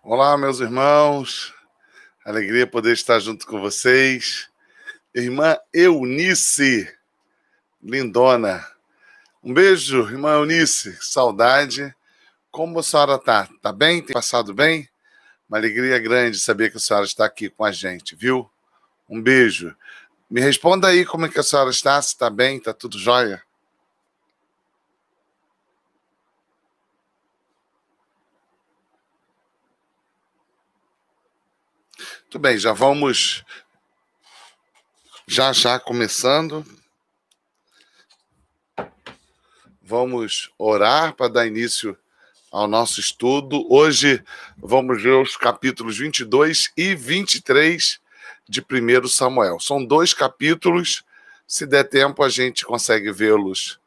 Olá, meus irmãos. Alegria poder estar junto com vocês. Irmã Eunice, lindona. Um beijo, irmã Eunice. Saudade. Como a senhora tá? Tá bem? Tem passado bem? Uma alegria grande saber que a senhora está aqui com a gente, viu? Um beijo. Me responda aí como é que a senhora está, se está bem, está tudo jóia? Tudo bem, já vamos já começando. Vamos orar para dar início ao nosso estudo. Hoje vamos ver os capítulos 22 e 23 de 1 Samuel. São 2 capítulos, se der tempo a gente consegue vê-los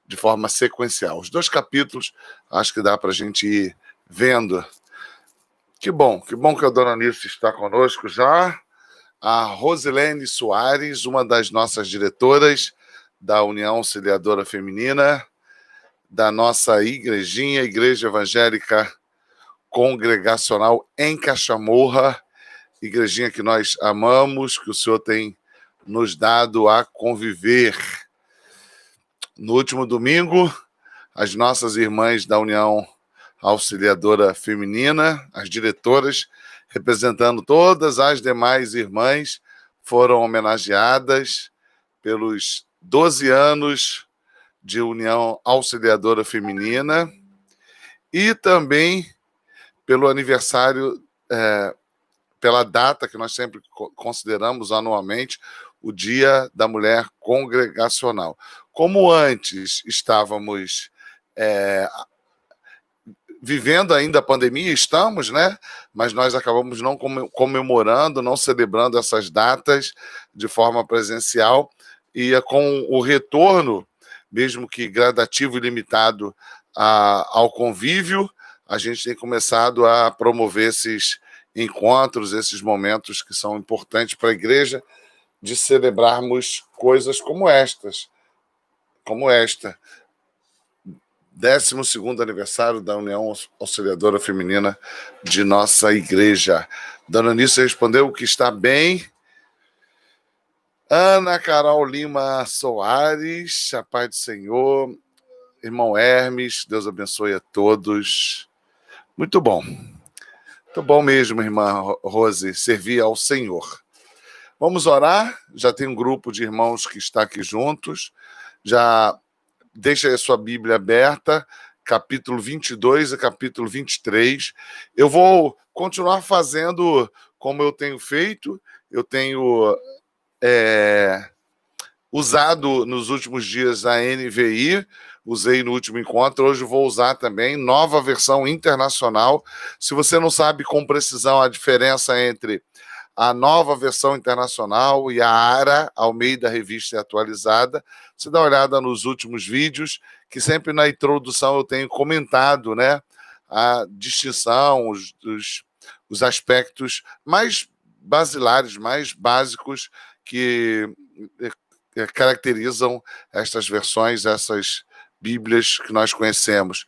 de forma sequencial. Os 2 capítulos acho que dá para a gente ir vendo. Que bom que a dona Nice está conosco já. A Rosilene Soares, uma das nossas diretoras da União Auxiliadora Feminina, da nossa igrejinha, Igreja Evangélica Congregacional em Caxamurra, igrejinha que nós amamos, que o Senhor tem nos dado a conviver. No último domingo, as nossas irmãs da União Auxiliadora Feminina, as diretoras, representando todas as demais irmãs, foram homenageadas pelos 12 anos de União Auxiliadora Feminina e também pelo aniversário, pela data que nós sempre consideramos anualmente, o Dia da Mulher Congregacional. Como antes estávamos vivendo ainda a pandemia, estamos, né? Mas nós acabamos não comemorando, não celebrando essas datas de forma presencial, e com o retorno, mesmo que gradativo e limitado ao convívio, a gente tem começado a promover esses encontros, esses momentos que são importantes para a igreja, de celebrarmos coisas como esta. 12º aniversário da União Auxiliadora Feminina de nossa igreja. Dona Nice respondeu que está bem. Ana Carol Lima Soares, a paz do Senhor. Irmão Hermes, Deus abençoe a todos. Muito bom. Muito bom mesmo, irmã Rose, servir ao Senhor. Vamos orar. Já tem um grupo de irmãos que está aqui juntos. Já deixa aí a sua Bíblia aberta, capítulo 22 e capítulo 23. Eu vou continuar fazendo como eu tenho feito. Eu tenho usado nos últimos dias a NVI, usei no último encontro, hoje vou usar também, nova versão internacional. Se você não sabe com precisão a diferença entre a nova versão internacional e a ARA, Almeida Revista Atualizada, você dá uma olhada nos últimos vídeos, que sempre na introdução eu tenho comentado, né, a distinção, os aspectos mais basilares, mais básicos que caracterizam estas versões, essas Bíblias que nós conhecemos.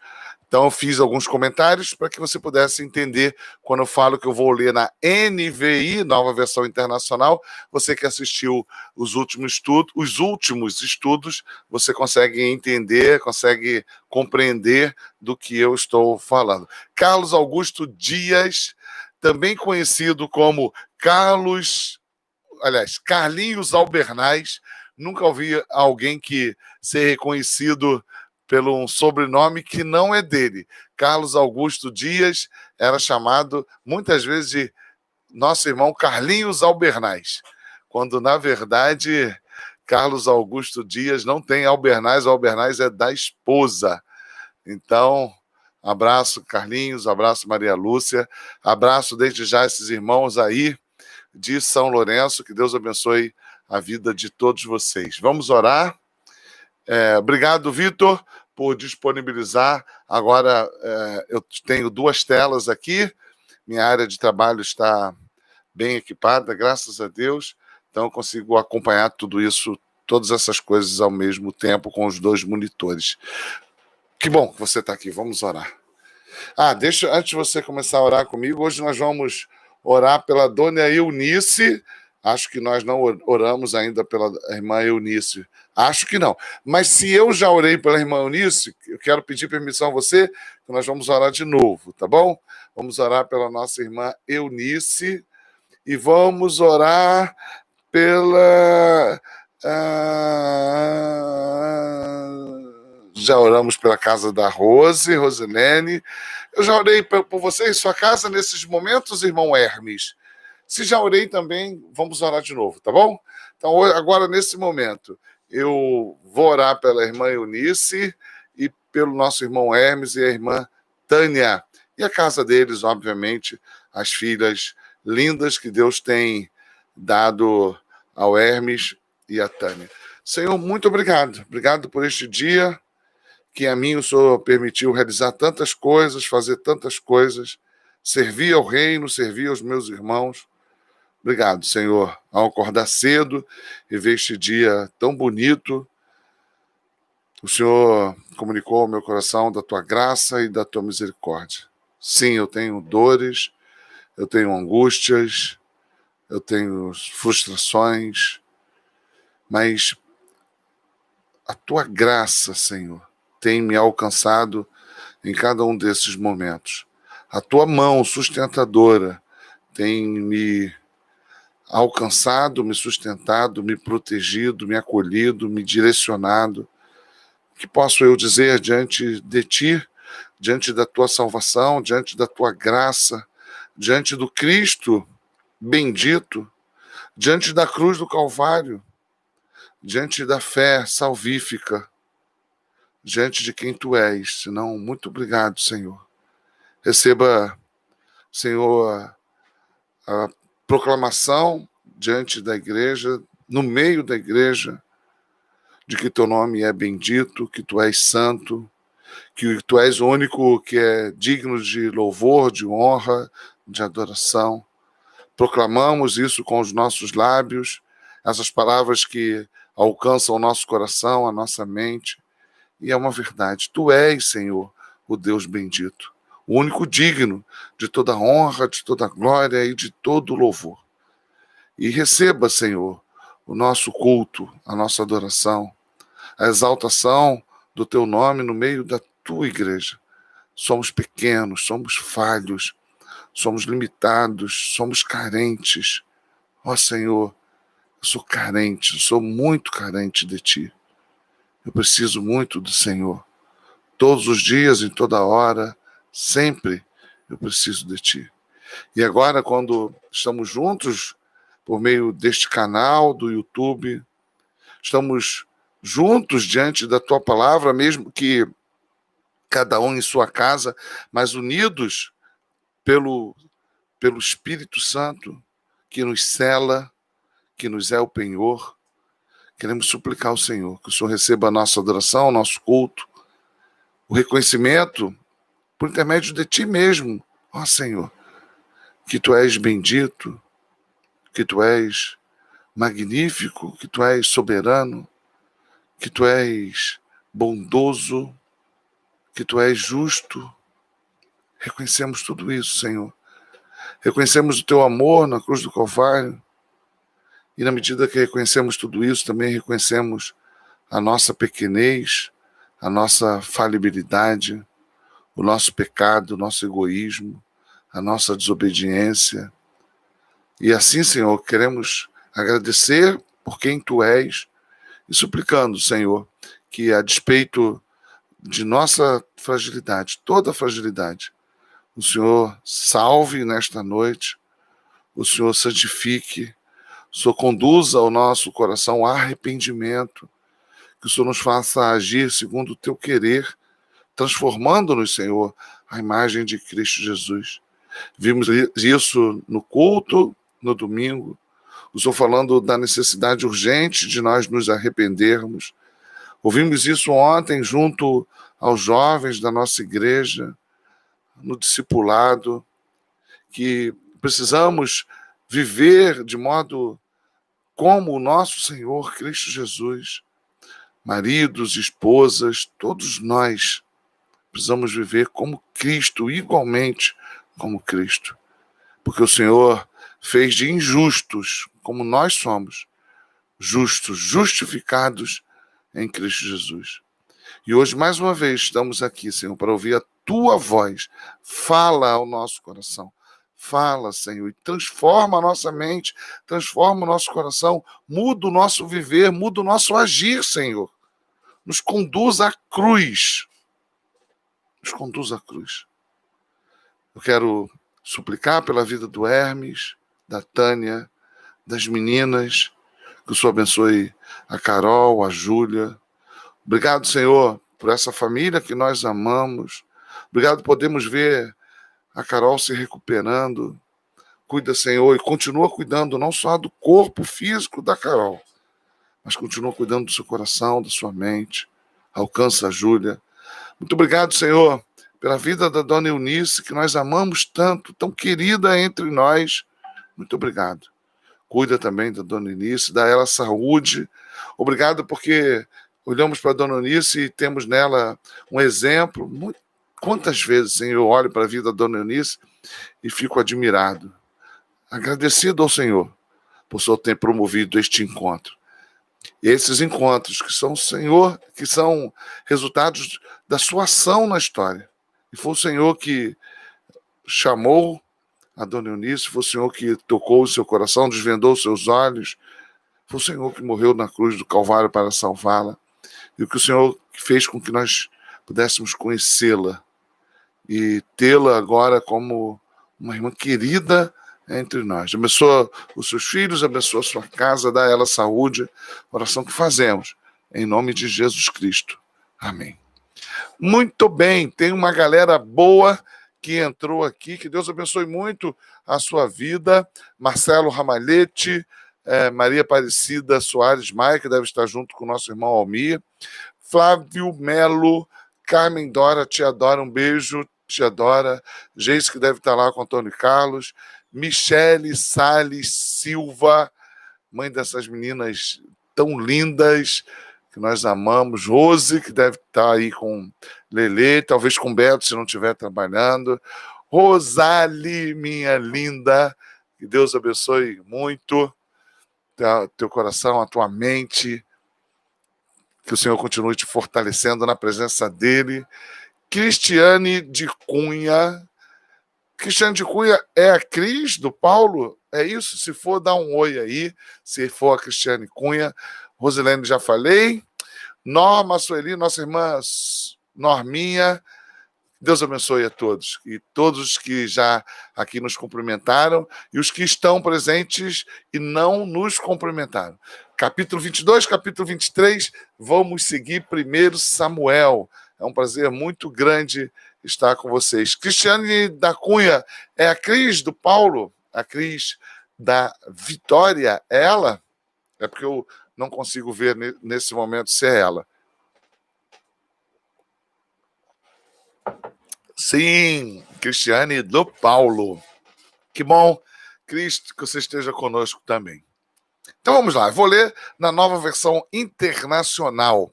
Então, eu fiz alguns comentários para que você pudesse entender quando eu falo que eu vou ler na NVI, Nova Versão Internacional. Você que assistiu os últimos estudos, você consegue entender, consegue compreender do que eu estou falando. Carlos Augusto Dias, também conhecido como Carlinhos Albernaz. Nunca ouvi alguém que ser reconhecido pelo um sobrenome que não é dele. Carlos Augusto Dias era chamado muitas vezes de nosso irmão Carlinhos Albernaz, quando na verdade Carlos Augusto Dias não tem Albernaz, o Albernaz é da esposa. Então, abraço Carlinhos, abraço Maria Lúcia, abraço desde já esses irmãos aí de São Lourenço, que Deus abençoe a vida de todos vocês. Vamos orar. Obrigado, Vitor, por disponibilizar. Agora eu tenho 2 telas aqui, minha área de trabalho está bem equipada, graças a Deus, então eu consigo acompanhar tudo isso, todas essas coisas ao mesmo tempo com os 2 monitores. Que bom que você está aqui, vamos orar. Antes de você começar a orar comigo, hoje nós vamos orar pela dona Eunice. Acho que nós não oramos ainda pela irmã Eunice. Acho que não. Mas se eu já orei pela irmã Eunice, eu quero pedir permissão a você, que nós vamos orar de novo, tá bom? Vamos orar pela nossa irmã Eunice e vamos orar pela... Já oramos pela casa da Rosilene. Eu já orei por você em sua casa nesses momentos, irmão Hermes. Se já orei também, vamos orar de novo, tá bom? Então, agora, nesse momento, eu vou orar pela irmã Eunice e pelo nosso irmão Hermes e a irmã Tânia. E a casa deles, obviamente, as filhas lindas que Deus tem dado ao Hermes e à Tânia. Senhor, muito obrigado. Obrigado por este dia que a mim o Senhor permitiu realizar tantas coisas, fazer tantas coisas, servir ao reino, servir aos meus irmãos. Obrigado, Senhor, ao acordar cedo e ver este dia tão bonito. O Senhor comunicou ao meu coração da tua graça e da tua misericórdia. Sim, eu tenho dores, eu tenho angústias, eu tenho frustrações, mas a tua graça, Senhor, tem me alcançado em cada um desses momentos. A tua mão sustentadora tem me alcançado, me sustentado, me protegido, me acolhido, me direcionado. O que posso eu dizer diante de ti, diante da tua salvação, diante da tua graça, diante do Cristo bendito, diante da cruz do Calvário, diante da fé salvífica, diante de quem tu és, senão muito obrigado, Senhor. Receba, Senhor, a proclamação diante da igreja, no meio da igreja, de que teu nome é bendito, que tu és santo, que tu és o único que é digno de louvor, de honra, de adoração. Proclamamos isso com os nossos lábios, essas palavras que alcançam o nosso coração, a nossa mente. E é uma verdade. Tu és, Senhor, o Deus bendito, o único digno de toda honra, de toda glória e de todo louvor. E receba, Senhor, o nosso culto, a nossa adoração, a exaltação do teu nome no meio da tua igreja. Somos pequenos, somos falhos, somos limitados, somos carentes. Ó Senhor, eu sou carente, sou muito carente de ti. Eu preciso muito do Senhor. Todos os dias, em toda hora, sempre eu preciso de ti. E agora, quando estamos juntos, por meio deste canal do YouTube, estamos juntos diante da tua palavra, mesmo que cada um em sua casa, mas unidos pelo Espírito Santo, que nos cela, que nos é o penhor. Queremos suplicar ao Senhor que o Senhor receba a nossa adoração, o nosso culto, o reconhecimento por intermédio de ti mesmo, ó Senhor, que tu és bendito, que tu és magnífico, que tu és soberano, que tu és bondoso, que tu és justo. Reconhecemos tudo isso, Senhor. Reconhecemos o teu amor na cruz do Calvário. E na medida que reconhecemos tudo isso, também reconhecemos a nossa pequenez, a nossa falibilidade, o nosso pecado, o nosso egoísmo, a nossa desobediência. E assim, Senhor, queremos agradecer por quem tu és e suplicando, Senhor, que a despeito de nossa fragilidade, toda fragilidade, o Senhor salve nesta noite, o Senhor santifique, o Senhor conduza o nosso coração ao arrependimento, que o Senhor nos faça agir segundo o teu querer, transformando-nos, Senhor, à imagem de Cristo Jesus. Vimos isso no culto, no domingo, o Senhor falando da necessidade urgente de nós nos arrependermos. Ouvimos isso ontem junto aos jovens da nossa igreja, no discipulado, que precisamos viver de modo como o nosso Senhor Cristo Jesus. Maridos, esposas, todos nós precisamos viver como Cristo, igualmente como Cristo. Porque o Senhor fez de injustos, como nós somos, justos, justificados em Cristo Jesus. E hoje, mais uma vez, estamos aqui, Senhor, para ouvir a Tua voz. Fala ao nosso coração. Fala, Senhor, e transforma a nossa mente, transforma o nosso coração, muda o nosso viver, muda o nosso agir, Senhor. Nos conduz à cruz. Nos conduz à cruz. Eu quero suplicar pela vida do Hermes, da Tânia, das meninas, que o Senhor abençoe a Carol, a Júlia. Obrigado, Senhor, por essa família que nós amamos. Obrigado, podemos ver a Carol se recuperando. Cuida, Senhor, e continua cuidando não só do corpo físico da Carol, mas continua cuidando do seu coração, da sua mente. Alcança a Júlia. Muito obrigado, Senhor, pela vida da dona Eunice, que nós amamos tanto, tão querida entre nós. Muito obrigado. Cuida também da dona Eunice, dá ela saúde. Obrigado porque olhamos para a dona Eunice e temos nela um exemplo. Quantas vezes, Senhor, eu olho para a vida da dona Eunice e fico admirado. Agradecido ao Senhor por Senhor ter promovido este encontro. E esses encontros que são, Senhor, que são resultados da sua ação na história. E foi o Senhor que chamou a dona Eunice, foi o Senhor que tocou o seu coração, desvendou os seus olhos, foi o Senhor que morreu na cruz do Calvário para salvá-la, e o que o Senhor fez com que nós pudéssemos conhecê-la e tê-la agora como uma irmã querida entre nós. Abençoa os seus filhos, abençoa a sua casa, dá a ela saúde, oração que fazemos, em nome de Jesus Cristo. Amém. Muito bem, tem uma galera boa que entrou aqui, que Deus abençoe muito a sua vida. Marcelo Ramalhete, Maria Aparecida Soares Maia, que deve estar junto com o nosso irmão Almir, Flávio Melo, Carmen Dora, te adora, um beijo, te adora. Geis, que deve estar lá com Antônio Carlos, Michele Salles Silva, mãe dessas meninas tão lindas, que nós amamos, Rose, que deve estar aí com Lelê, talvez com Beto, se não estiver trabalhando, Rosali, minha linda, que Deus abençoe muito teu coração, a tua mente, que o Senhor continue te fortalecendo na presença dele. Cristiane de Cunha é a Cris do Paulo? É isso? Se for, dá um oi aí, se for a Cristiane Cunha. Rosilene, já falei. Norma Sueli, nossa irmã Norminha, Deus abençoe a todos. E todos que já aqui nos cumprimentaram e os que estão presentes e não nos cumprimentaram. Capítulo 22, capítulo 23, vamos seguir 1 Samuel. É um prazer muito grande estar com vocês. Cristiane da Cunha, é a Cris do Paulo? A Cris da Vitória, é ela? É porque eu não consigo ver nesse momento se é ela. Sim, Cristiane do Paulo. Que bom, Cristo, que você esteja conosco também. Então vamos lá, vou ler na nova versão internacional.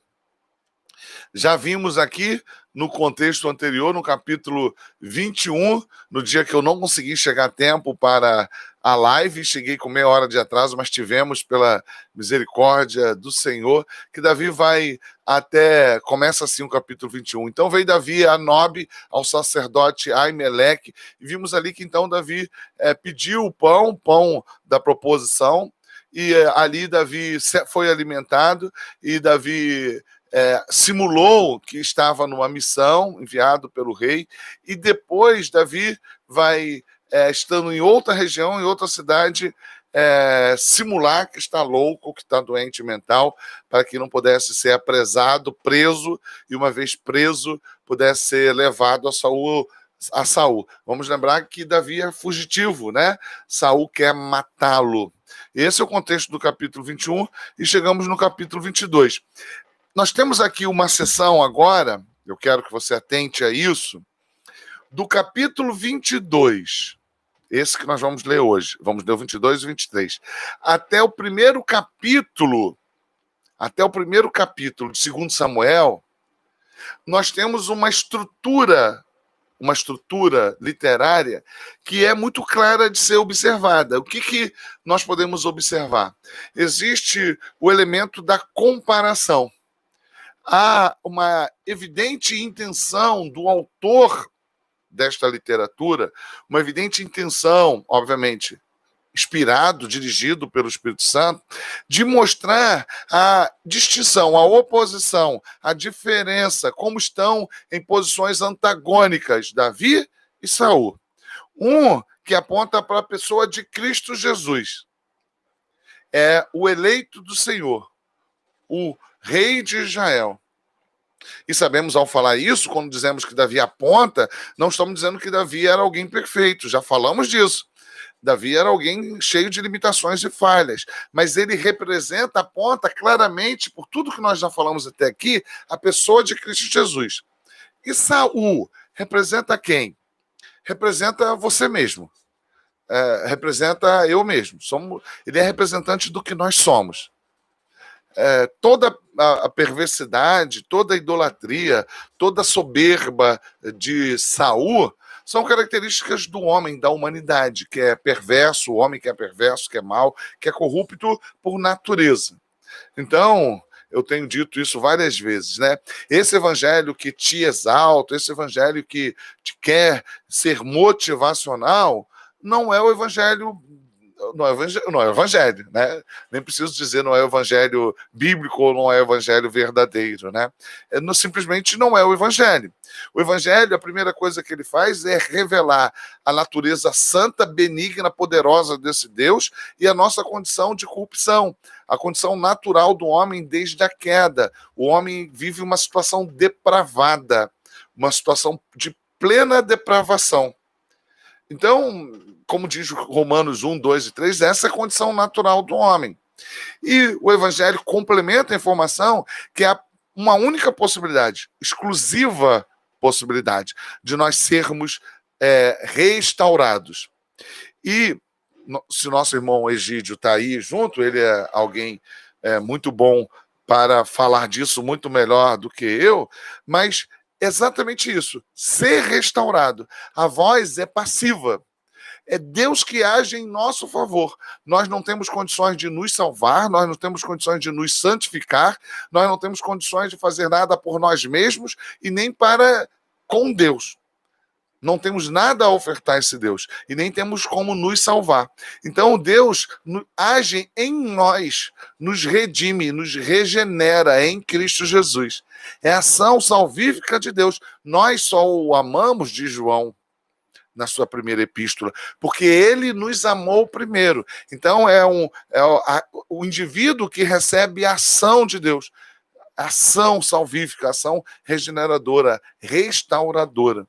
Já vimos aqui no contexto anterior, no capítulo 21, no dia que eu não consegui chegar a tempo para a live, cheguei com meia hora de atraso, mas tivemos, pela misericórdia do Senhor, que Davi começa assim o capítulo 21. Então veio Davi a Nob, ao sacerdote Aimeleque, e vimos ali que então Davi pediu o pão da proposição, e ali Davi foi alimentado, e Davi simulou que estava numa missão enviado pelo rei, e depois Davi vai, estando em outra região, em outra cidade, simular que está louco, que está doente mental, para que não pudesse ser apresado, preso, e uma vez preso, pudesse ser levado a Saul. Vamos lembrar que Davi é fugitivo, né? Saul quer matá-lo. Esse é o contexto do capítulo 21, e chegamos no capítulo 22. Nós temos aqui uma sessão agora, eu quero que você atente a isso, do capítulo 22, esse que nós vamos ler hoje, vamos ler o 22 e o 23, até o primeiro capítulo de 2 Samuel, nós temos uma estrutura literária que é muito clara de ser observada. O que nós podemos observar? Existe o elemento da comparação. Há uma evidente intenção do autor desta literatura, uma evidente intenção, obviamente, inspirado, dirigido pelo Espírito Santo, de mostrar a distinção, a oposição, a diferença, como estão em posições antagônicas Davi e Saul. Um que aponta para a pessoa de Cristo Jesus. É o eleito do Senhor, o rei de Israel. E sabemos, ao falar isso, quando dizemos que Davi aponta, não estamos dizendo que Davi era alguém perfeito, já falamos disso. Davi era alguém cheio de limitações e falhas, mas ele representa, aponta claramente, por tudo que nós já falamos até aqui, a pessoa de Cristo Jesus. E Saul representa quem? Representa você mesmo. Representa eu mesmo. Ele é representante do que nós somos. Toda a perversidade, toda a idolatria, toda a soberba de Saul são características do homem, da humanidade, que é perverso, o homem que é perverso, que é mau, que é corrupto por natureza. Então, eu tenho dito isso várias vezes, né? Esse evangelho que te exalta, esse evangelho que te quer ser motivacional, não é o evangelho. Não é o evangelho, né? Nem preciso dizer não é o evangelho bíblico ou não é o evangelho verdadeiro, né? Simplesmente não é o evangelho. O evangelho, a primeira coisa que ele faz é revelar a natureza santa, benigna, poderosa desse Deus e a nossa condição de corrupção, a condição natural do homem desde a queda. O homem vive uma situação depravada, uma situação de plena depravação. Então, como diz Romanos 1, 2 e 3, essa é a condição natural do homem. E o evangelho complementa a informação que há uma única possibilidade, exclusiva possibilidade, de nós sermos restaurados. E se nosso irmão Egídio está aí junto, ele é alguém muito bom para falar disso muito melhor do que eu, mas exatamente isso, ser restaurado. A voz é passiva. É Deus que age em nosso favor. Nós não temos condições de nos salvar, nós não temos condições de nos santificar, nós não temos condições de fazer nada por nós mesmos e nem para com Deus. Não temos nada a ofertar a esse Deus e nem temos como nos salvar. Então Deus age em nós, nos redime, nos regenera em Cristo Jesus. É a ação salvífica de Deus. Nós só o amamos, diz João na sua primeira epístola, porque ele nos amou primeiro. Então o indivíduo que recebe a ação de Deus, ação salvífica, ação regeneradora, restauradora.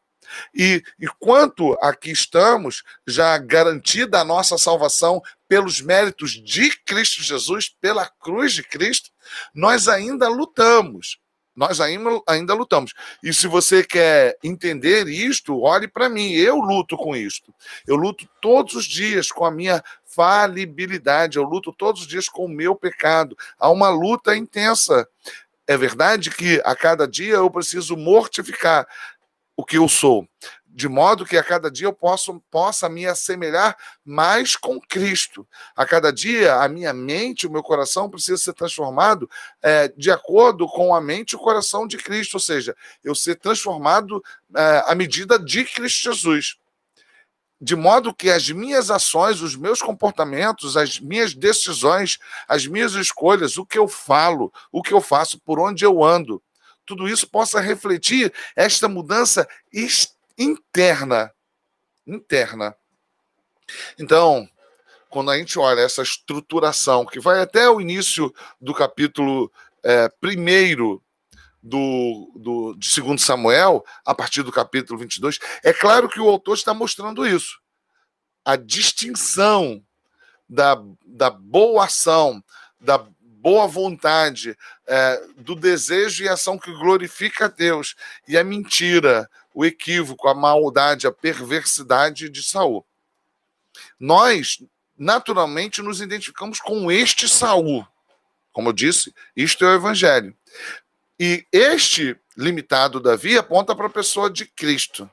E enquanto aqui estamos, já garantida a nossa salvação pelos méritos de Cristo Jesus, pela cruz de Cristo, nós ainda lutamos. Nós ainda lutamos. E se você quer entender isto, olhe para mim. Eu luto com isto. Eu luto todos os dias com a minha falibilidade. Eu luto todos os dias com o meu pecado. Há uma luta intensa. É verdade que a cada dia eu preciso mortificar o que eu sou, de modo que a cada dia eu possa me assemelhar mais com Cristo. A cada dia a minha mente, o meu coração precisa ser transformado de acordo com a mente e o coração de Cristo, ou seja, eu ser transformado à medida de Cristo Jesus. De modo que as minhas ações, os meus comportamentos, as minhas decisões, as minhas escolhas, o que eu falo, o que eu faço, por onde eu ando, tudo isso possa refletir esta mudança interna. Então, quando a gente olha essa estruturação, que vai até o início do capítulo 1 de 2 Samuel, a partir do capítulo 22, é claro que o autor está mostrando isso. A distinção da boa ação, da boa vontade, do desejo e ação que glorifica a Deus, e a mentira, o equívoco, a maldade, a perversidade de Saul. Nós, naturalmente, nos identificamos com este Saul. Como eu disse, isto é o Evangelho. E este limitado Davi aponta para a pessoa de Cristo.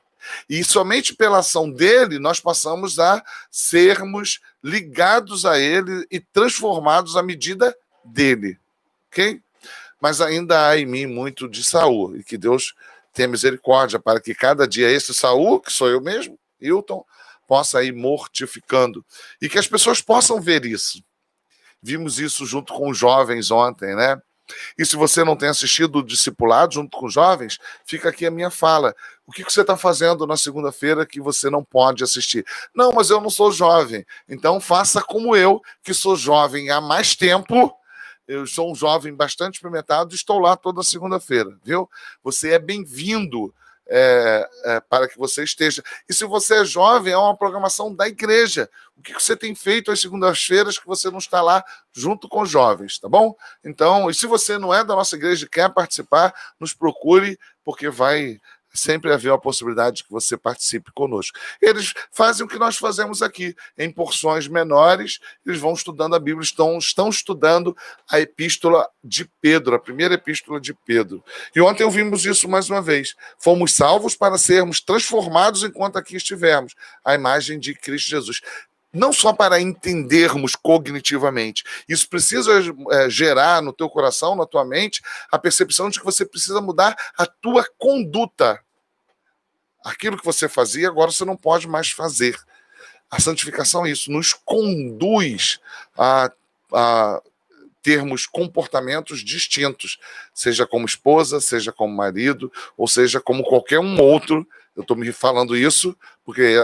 E somente pela ação dele nós passamos a sermos ligados a ele e transformados à medida dele. Ok? Mas ainda há em mim muito de Saul, e que Deus tenha misericórdia para que cada dia esse Saul, que sou eu mesmo, Hilton, possa ir mortificando. E que as pessoas possam ver isso. Vimos isso junto com os jovens ontem, né? E se você não tem assistido o discipulado junto com os jovens, fica aqui a minha fala. O que você está fazendo na segunda-feira que você não pode assistir? Não, mas eu não sou jovem. Então faça como eu, que sou jovem há mais tempo. Eu sou um jovem bastante experimentado e estou lá toda segunda-feira, viu? Você é bem-vindo para que você esteja. E se você é jovem, é uma programação da igreja. O que você tem feito às segundas-feiras que você não está lá junto com os jovens, tá bom? Então, e se você não é da nossa igreja e quer participar, nos procure, porque vai sempre haver a possibilidade de que você participe conosco. Eles fazem o que nós fazemos aqui, em porções menores, eles vão estudando a Bíblia, estão estudando a epístola de Pedro, a primeira epístola de Pedro. E ontem ouvimos isso mais uma vez. Fomos salvos para sermos transformados enquanto aqui estivermos, à imagem de Cristo Jesus. Não só para entendermos cognitivamente. Isso precisa gerar no teu coração, na tua mente, a percepção de que você precisa mudar a tua conduta. Aquilo que você fazia, agora você não pode mais fazer. A santificação é isso, nos conduz a termos comportamentos distintos, seja como esposa, seja como marido, ou seja como qualquer um outro. Eu estou me falando isso porque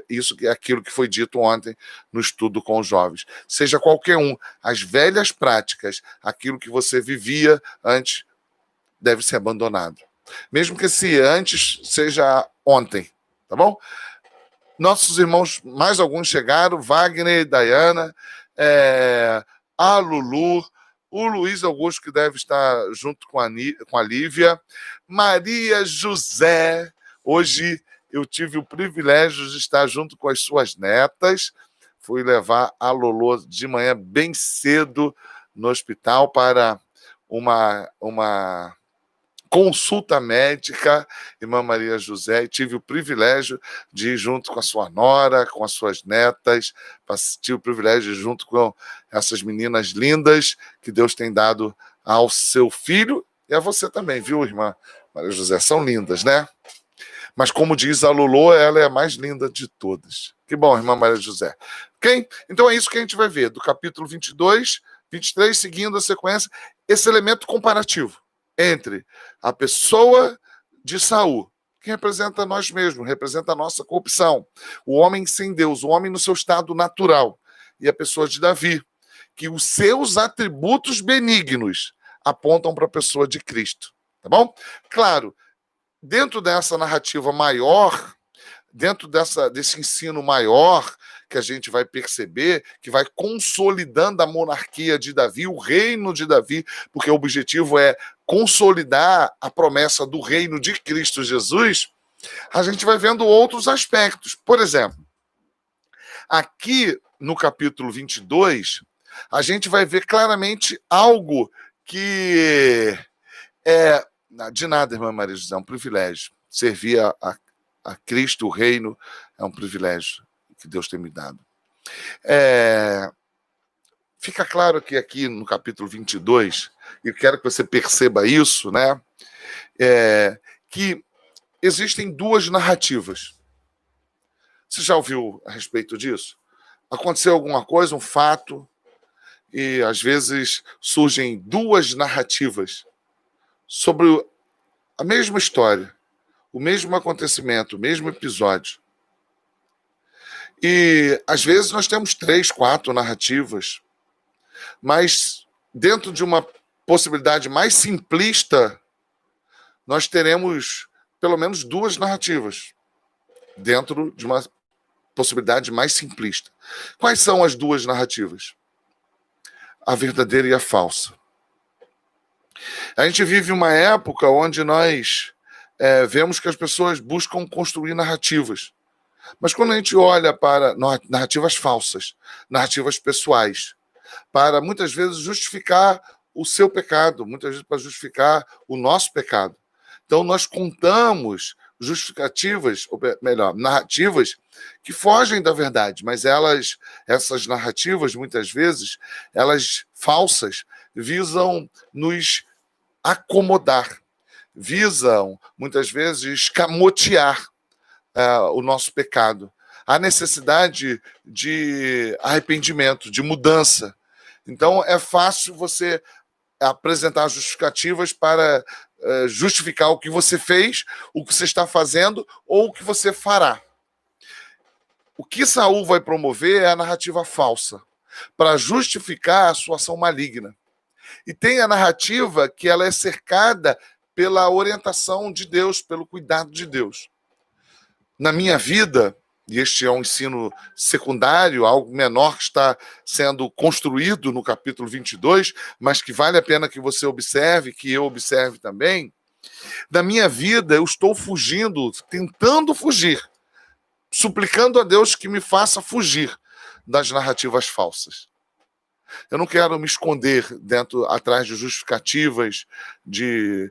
isso é aquilo que foi dito ontem no estudo com os jovens. Seja qualquer um, as velhas práticas, aquilo que você vivia antes, deve ser abandonado. Mesmo que esse antes seja ontem, tá bom? Nossos irmãos, mais alguns chegaram, Wagner, Dayana, a Lulu, o Luiz Augusto, que deve estar junto com a Lívia, Maria José. Hoje eu tive o privilégio de estar junto com as suas netas. Fui levar a Lulu de manhã bem cedo no hospital para uma consulta médica, irmã Maria José, e tive o privilégio de ir junto com a sua nora, com as suas netas, tive o privilégio de ir junto com essas meninas lindas que Deus tem dado ao seu filho e a você também, viu, irmã Maria José? São lindas, né? Mas como diz a Lulu, ela é a mais linda de todas. Que bom, irmã Maria José. Ok? Então é isso que a gente vai ver, do capítulo 22, 23, seguindo a sequência, esse elemento comparativo entre a pessoa de Saul, que representa nós mesmos, representa a nossa corrupção, o homem sem Deus, o homem no seu estado natural, e a pessoa de Davi, que os seus atributos benignos apontam para a pessoa de Cristo. Tá bom? Claro, dentro dessa narrativa maior, dentro desse ensino maior, que a gente vai perceber, que vai consolidando a monarquia de Davi, o reino de Davi, porque o objetivo é consolidar a promessa do reino de Cristo Jesus, a gente vai vendo outros aspectos. Por exemplo, aqui no capítulo 22, a gente vai ver claramente algo que é... De nada, irmã Maria José, é um privilégio. Servir a Cristo, o reino, é um privilégio que Deus tem me dado. Fica claro que aqui no capítulo 22, e quero que você perceba isso, né? Que existem duas narrativas. Você já ouviu a respeito disso? Aconteceu alguma coisa, um fato, e às vezes surgem duas narrativas sobre a mesma história, o mesmo acontecimento, o mesmo episódio. E, às vezes, nós temos 3, 4 narrativas, mas dentro de uma possibilidade mais simplista, nós teremos pelo menos 2 narrativas, dentro de uma possibilidade mais simplista. Quais são as 2 narrativas? A verdadeira e a falsa. A gente vive uma época onde nós vemos que as pessoas buscam construir narrativas. Mas quando a gente olha para narrativas falsas, narrativas pessoais, para muitas vezes justificar o seu pecado, muitas vezes para justificar o nosso pecado. Então, nós contamos justificativas, ou melhor, narrativas que fogem da verdade, mas essas narrativas, muitas vezes, elas falsas, visam nos acomodar, visam, muitas vezes, escamotear o nosso pecado. Há necessidade de arrependimento, de mudança. Então, é fácil você apresentar justificativas para justificar o que você fez, o que você está fazendo ou o que você fará. O que Saul vai promover é a narrativa falsa, para justificar a sua ação maligna. E tem a narrativa que ela é cercada pela orientação de Deus, pelo cuidado de Deus. Na minha vida, e este é um ensino secundário, algo menor que está sendo construído no capítulo 22, mas que vale a pena que você observe, que eu observe também. Na minha vida, eu estou fugindo, tentando fugir, suplicando a Deus que me faça fugir das narrativas falsas. Eu não quero me esconder atrás de justificativas, de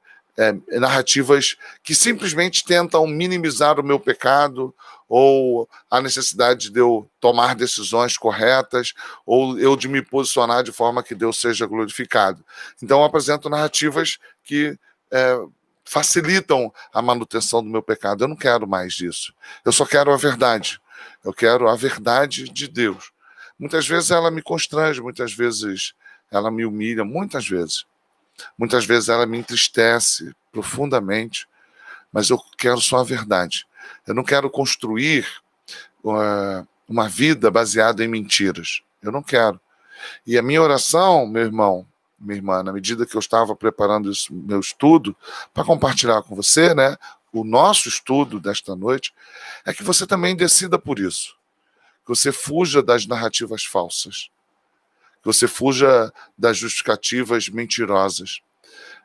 narrativas que simplesmente tentam minimizar o meu pecado ou a necessidade de eu tomar decisões corretas ou eu de me posicionar de forma que Deus seja glorificado. Então, eu apresento narrativas que facilitam a manutenção do meu pecado. Eu não quero mais disso. Eu só quero a verdade. Eu quero a verdade de Deus. Muitas vezes ela me constrange, muitas vezes ela me humilha, muitas vezes. Muitas vezes ela me entristece profundamente, mas eu quero só a verdade. Eu não quero construir uma vida baseada em mentiras. Eu não quero. E a minha oração, meu irmão, minha irmã, na medida que eu estava preparando isso, meu estudo, para compartilhar com você, né, o nosso estudo desta noite, é que você também decida por isso. Que você fuja das narrativas falsas. Que você fuja das justificativas mentirosas.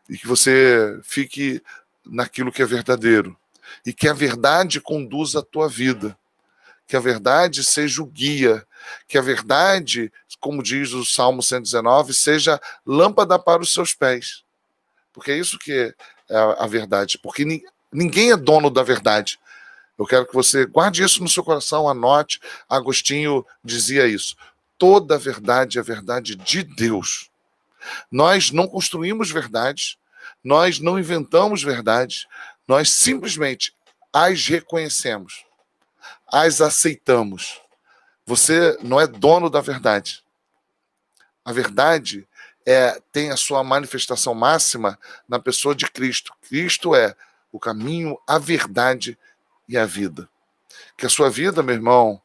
E que você fique naquilo que é verdadeiro. E que a verdade conduza a tua vida. Que a verdade seja o guia. Que a verdade, como diz o Salmo 119, seja lâmpada para os seus pés. Porque é isso que é a verdade. Porque ninguém é dono da verdade. Eu quero que você guarde isso no seu coração, anote. Agostinho dizia isso. Toda a verdade é a verdade de Deus. Nós não construímos verdades, nós não inventamos verdades, nós simplesmente as reconhecemos, as aceitamos. Você não é dono da verdade. A verdade tem a sua manifestação máxima na pessoa de Cristo. Cristo é o caminho, a verdade e a vida. Que a sua vida, meu irmão,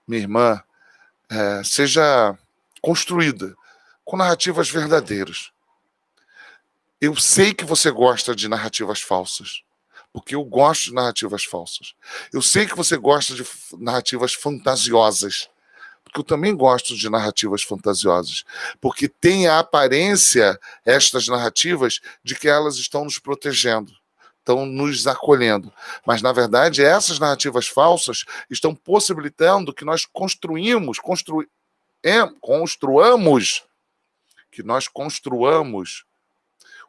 minha irmã, seja construída com narrativas verdadeiras. Eu sei que você gosta de narrativas falsas, porque eu gosto de narrativas falsas. Eu sei que você gosta de narrativas fantasiosas, porque eu também gosto de narrativas fantasiosas, porque tem a aparência, estas narrativas, de que elas estão nos protegendo, estão nos acolhendo. Mas, na verdade, essas narrativas falsas estão possibilitando que nós construamos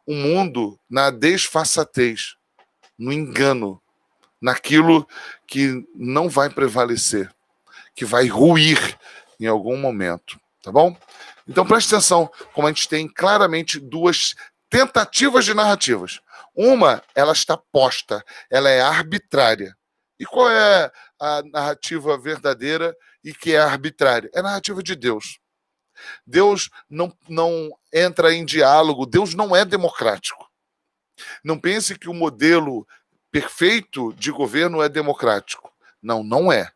um mundo na desfaçatez, no engano, naquilo que não vai prevalecer, que vai ruir em algum momento, tá bom? Então, preste atenção, como a gente tem claramente duas tentativas de narrativas. Uma, ela está posta, ela é arbitrária. E qual é a narrativa verdadeira e que é arbitrária? É a narrativa de Deus. Deus não entra em diálogo, Deus não é democrático. Não pense que o modelo perfeito de governo é democrático. Não, não é.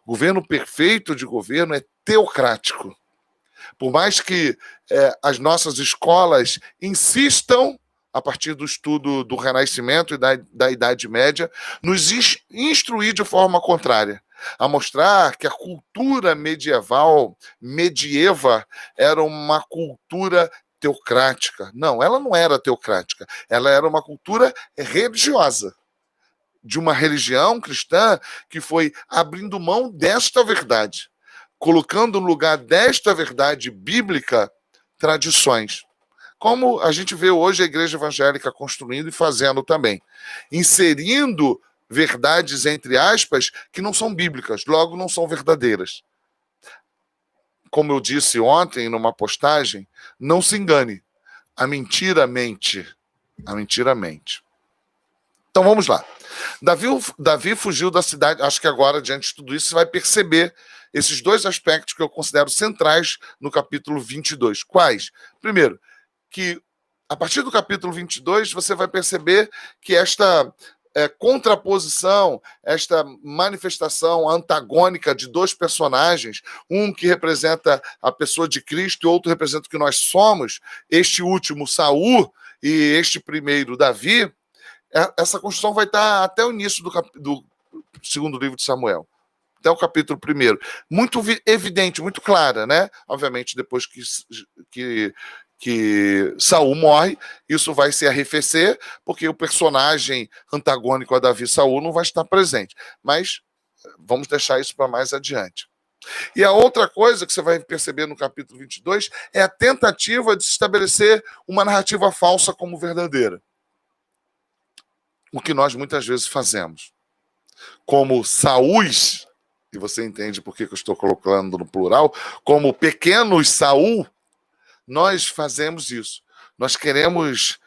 O governo perfeito de governo é teocrático. Por mais que as nossas escolas insistam, a partir do estudo do Renascimento e da Idade Média, nos instruir de forma contrária, a mostrar que a cultura medieva era uma cultura teocrática. Não, ela não era teocrática, ela era uma cultura religiosa, de uma religião cristã que foi abrindo mão desta verdade, colocando no lugar desta verdade bíblica tradições. como a gente vê hoje a igreja evangélica construindo e fazendo também, inserindo verdades, entre aspas, que não são bíblicas, logo não são verdadeiras. Como eu disse ontem numa postagem, não se engane, a mentira mente. A mentira mente. Então vamos lá. Davi fugiu da cidade. Acho que agora, diante de tudo isso, você vai perceber esses dois aspectos que eu considero centrais no capítulo 22. Quais? Primeiro, que a partir do capítulo 22, você vai perceber que esta contraposição, esta manifestação antagônica de dois personagens, um que representa a pessoa de Cristo e outro representa o que nós somos, este último, Saul, e este primeiro, Davi, essa construção vai estar até o início do segundo livro de Samuel, até o capítulo 1. Muito evidente, muito clara, né? Obviamente, depois que Saul morre, isso vai se arrefecer, porque o personagem antagônico a Davi, Saul, não vai estar presente. Mas vamos deixar isso para mais adiante. E a outra coisa que você vai perceber no capítulo 22 é a tentativa de se estabelecer uma narrativa falsa como verdadeira. O que nós muitas vezes fazemos. Como Saús, e você entende por que eu estou colocando no plural, como pequenos Saul, nós fazemos isso. Nós queremos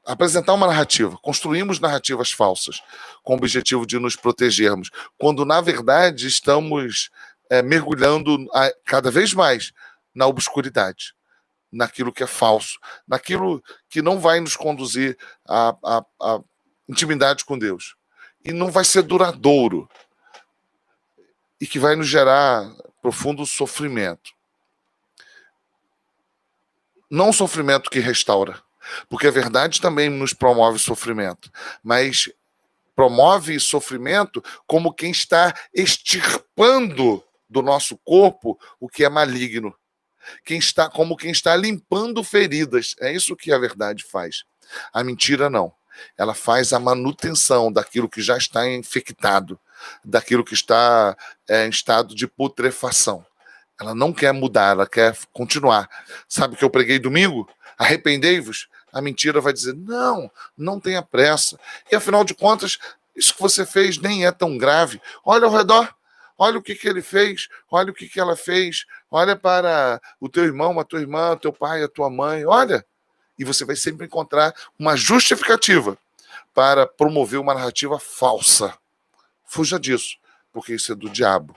apresentar uma narrativa, construímos narrativas falsas, com o objetivo de nos protegermos, quando, na verdade, estamos mergulhando cada vez mais na obscuridade, naquilo que é falso, naquilo que não vai nos conduzir à intimidade com Deus. E não vai ser duradouro. E que vai nos gerar profundo sofrimento. Não sofrimento que restaura, porque a verdade também nos promove sofrimento, mas promove sofrimento como quem está extirpando do nosso corpo o que é maligno, como quem está limpando feridas. É isso que a verdade faz. A mentira não. Ela faz a manutenção daquilo que já está infectado, daquilo que está em estado de putrefação. Ela não quer mudar, ela quer continuar. Sabe o que eu preguei domingo? Arrependei-vos. A mentira vai dizer, não tenha pressa. E afinal de contas, isso que você fez nem é tão grave. Olha ao redor, olha o que ele fez, olha o que ela fez, olha para o teu irmão, a tua irmã, o teu pai, a tua mãe, olha. E você vai sempre encontrar uma justificativa para promover uma narrativa falsa. Fuja disso, porque isso é do diabo.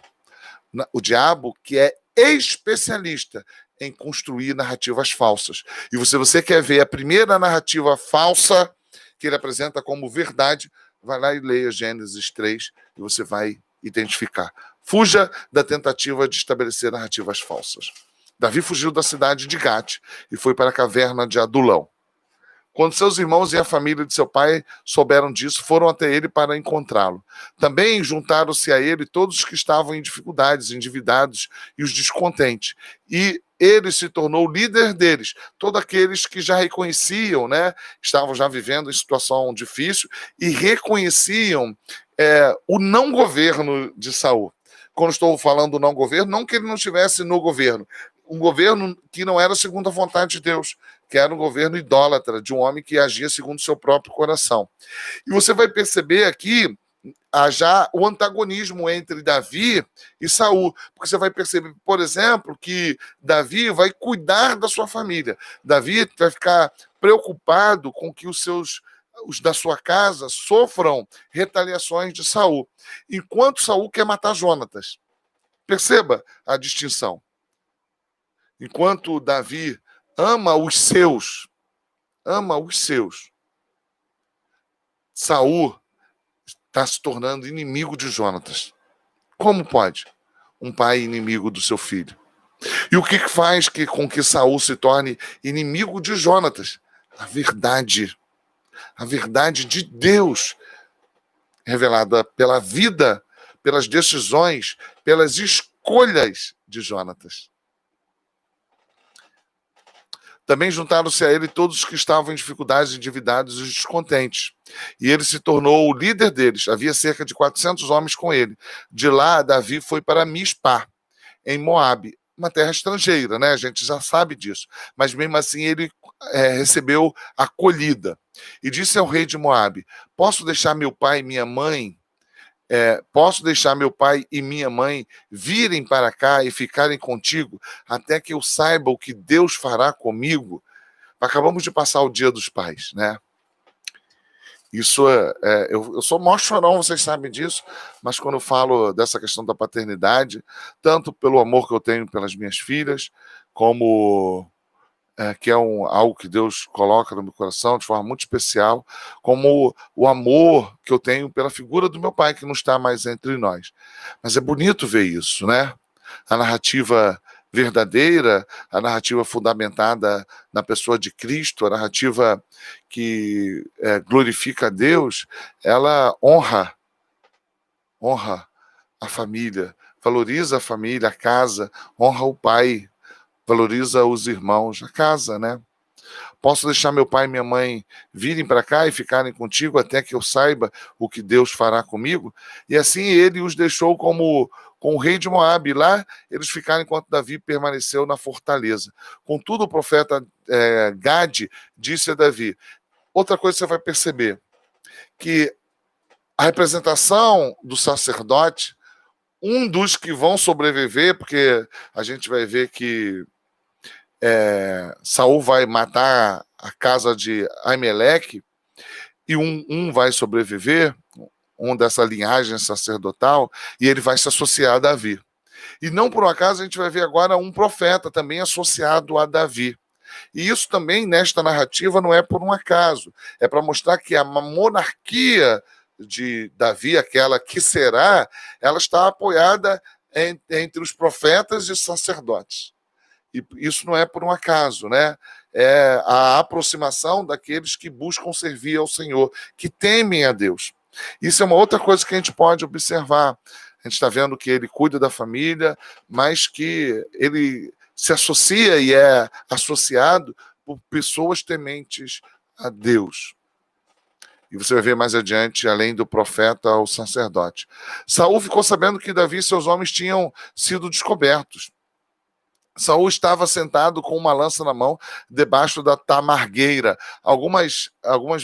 O diabo que é especialista em construir narrativas falsas. E se você quer ver a primeira narrativa falsa que ele apresenta como verdade, vai lá e leia Gênesis 3 e você vai identificar. Fuja da tentativa de estabelecer narrativas falsas. Davi fugiu da cidade de Gate e foi para a caverna de Adulão. Quando seus irmãos e a família de seu pai souberam disso, foram até ele para encontrá-lo. Também juntaram-se a ele todos os que estavam em dificuldades, endividados e os descontentes. E ele se tornou líder deles. Todos aqueles que já reconheciam, estavam já vivendo em situação difícil e reconheciam o não governo de Saul. Quando estou falando do não governo, não que ele não estivesse no governo, um governo que não era segundo a vontade de Deus, que era um governo idólatra, de um homem que agia segundo o seu próprio coração. E você vai perceber aqui já o antagonismo entre Davi e Saul, porque você vai perceber, por exemplo, que Davi vai cuidar da sua família. Davi vai ficar preocupado com que os da sua casa sofram retaliações de Saul, enquanto Saul quer matar Jonatas. Perceba a distinção. Enquanto Davi ama os seus, Saul está se tornando inimigo de Jonatas. Como pode um pai inimigo do seu filho? E o que faz com que Saul se torne inimigo de Jonatas? A verdade de Deus, revelada pela vida, pelas decisões, pelas escolhas de Jonatas. Também juntaram-se a ele todos os que estavam em dificuldades, endividados e descontentes. E ele se tornou o líder deles. Havia cerca de 400 homens com ele. De lá, Davi foi para Mispá, em Moabe, uma terra estrangeira, né? A gente já sabe disso. Mas mesmo assim ele recebeu acolhida. E disse ao rei de Moabe: posso deixar meu pai e minha mãe virem para cá e ficarem contigo até que eu saiba o que Deus fará comigo? Acabamos de passar o Dia dos Pais, né? Isso eu sou mó chorão, vocês sabem disso, mas quando eu falo dessa questão da paternidade, tanto pelo amor que eu tenho pelas minhas filhas, como que é algo que Deus coloca no meu coração de forma muito especial, como o amor que eu tenho pela figura do meu pai, que não está mais entre nós. Mas é bonito ver isso, né? A narrativa verdadeira, a narrativa fundamentada na pessoa de Cristo, a narrativa que glorifica a Deus, ela honra a família, valoriza a família, a casa, honra o pai, valoriza os irmãos, a casa, né? Posso deixar meu pai e minha mãe virem para cá e ficarem contigo até que eu saiba o que Deus fará comigo? E assim ele os deixou com o rei de Moabe. Lá eles ficaram enquanto Davi permaneceu na fortaleza. Contudo, o profeta Gade disse a Davi: outra coisa que você vai perceber, que a representação do sacerdote, um dos que vão sobreviver, porque a gente vai ver que Saul vai matar a casa de Aimeleque e um vai sobreviver, um dessa linhagem sacerdotal, e ele vai se associar a Davi. E não por um acaso a gente vai ver agora um profeta também associado a Davi. E isso também, nesta narrativa, não é por um acaso. É para mostrar que a monarquia de Davi, aquela que será, ela está apoiada entre os profetas e sacerdotes. E isso não é por um acaso, né? É a aproximação daqueles que buscam servir ao Senhor, que temem a Deus. Isso é uma outra coisa que a gente pode observar. A gente está vendo que ele cuida da família, mas que ele se associa e é associado por pessoas tementes a Deus. E você vai ver mais adiante, além do profeta, o sacerdote. Saul ficou sabendo que Davi e seus homens tinham sido descobertos. Saul estava sentado com uma lança na mão, debaixo da tamargueira. Algumas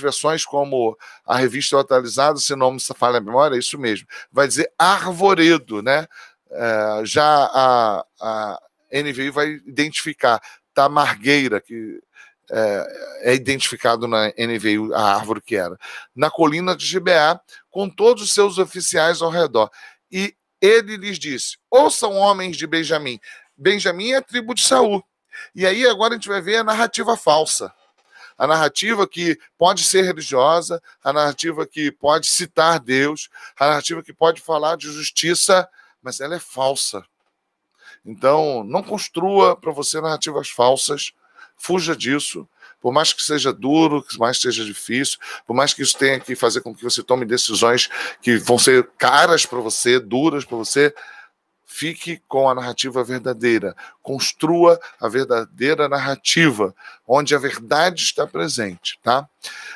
versões, como a revista atualizada, se não me falha a memória, é isso mesmo, vai dizer arvoredo, né? Já a NVI vai identificar tamargueira, que é identificado na NVI a árvore que era, na colina de Gibeá, com todos os seus oficiais ao redor. E ele lhes disse: ouçam, homens de Benjamim. Benjamim é a tribo de Saul. E aí agora a gente vai ver a narrativa falsa. A narrativa que pode ser religiosa, a narrativa que pode citar Deus, a narrativa que pode falar de justiça, mas ela é falsa. Então, não construa para você narrativas falsas, fuja disso. Por mais que seja duro, por mais que seja difícil, por mais que isso tenha que fazer com que você tome decisões que vão ser caras para você, duras para você, fique com a narrativa verdadeira. Construa a verdadeira narrativa, onde a verdade está presente, tá?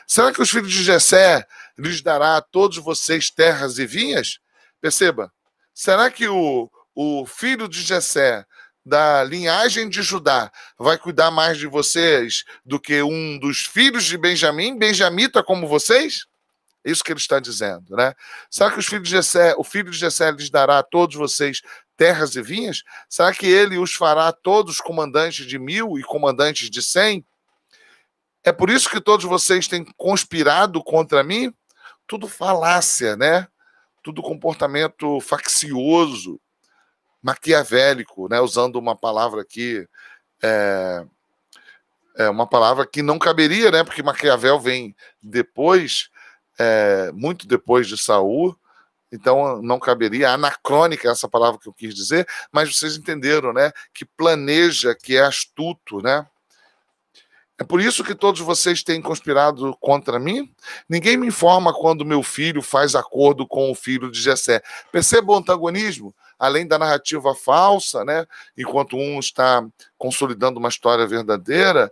Será que os filhos de Jessé lhes dará a todos vocês terras e vinhas? Perceba, será que o filho de Jessé, da linhagem de Judá, vai cuidar mais de vocês do que um dos filhos de Benjamim, benjamita como vocês? É isso que ele está dizendo, né? Será que o filho de Jessé lhes dará a todos vocês terras e vinhas? Será que ele os fará todos comandantes de 1000 e comandantes de 100? É por isso que todos vocês têm conspirado contra mim? Tudo falácia, né? Tudo comportamento faccioso, maquiavélico, né? Usando uma palavra aqui, uma palavra que não caberia, né? Porque Maquiavel vem depois, muito depois de Saul, então não caberia, anacrônica essa palavra que eu quis dizer, mas vocês entenderam, né? Que planeja, que é astuto, né? É por isso que todos vocês têm conspirado contra mim? Ninguém me informa quando meu filho faz acordo com o filho de Jessé. Perceba o antagonismo? Além da narrativa falsa, né? Enquanto um está consolidando uma história verdadeira,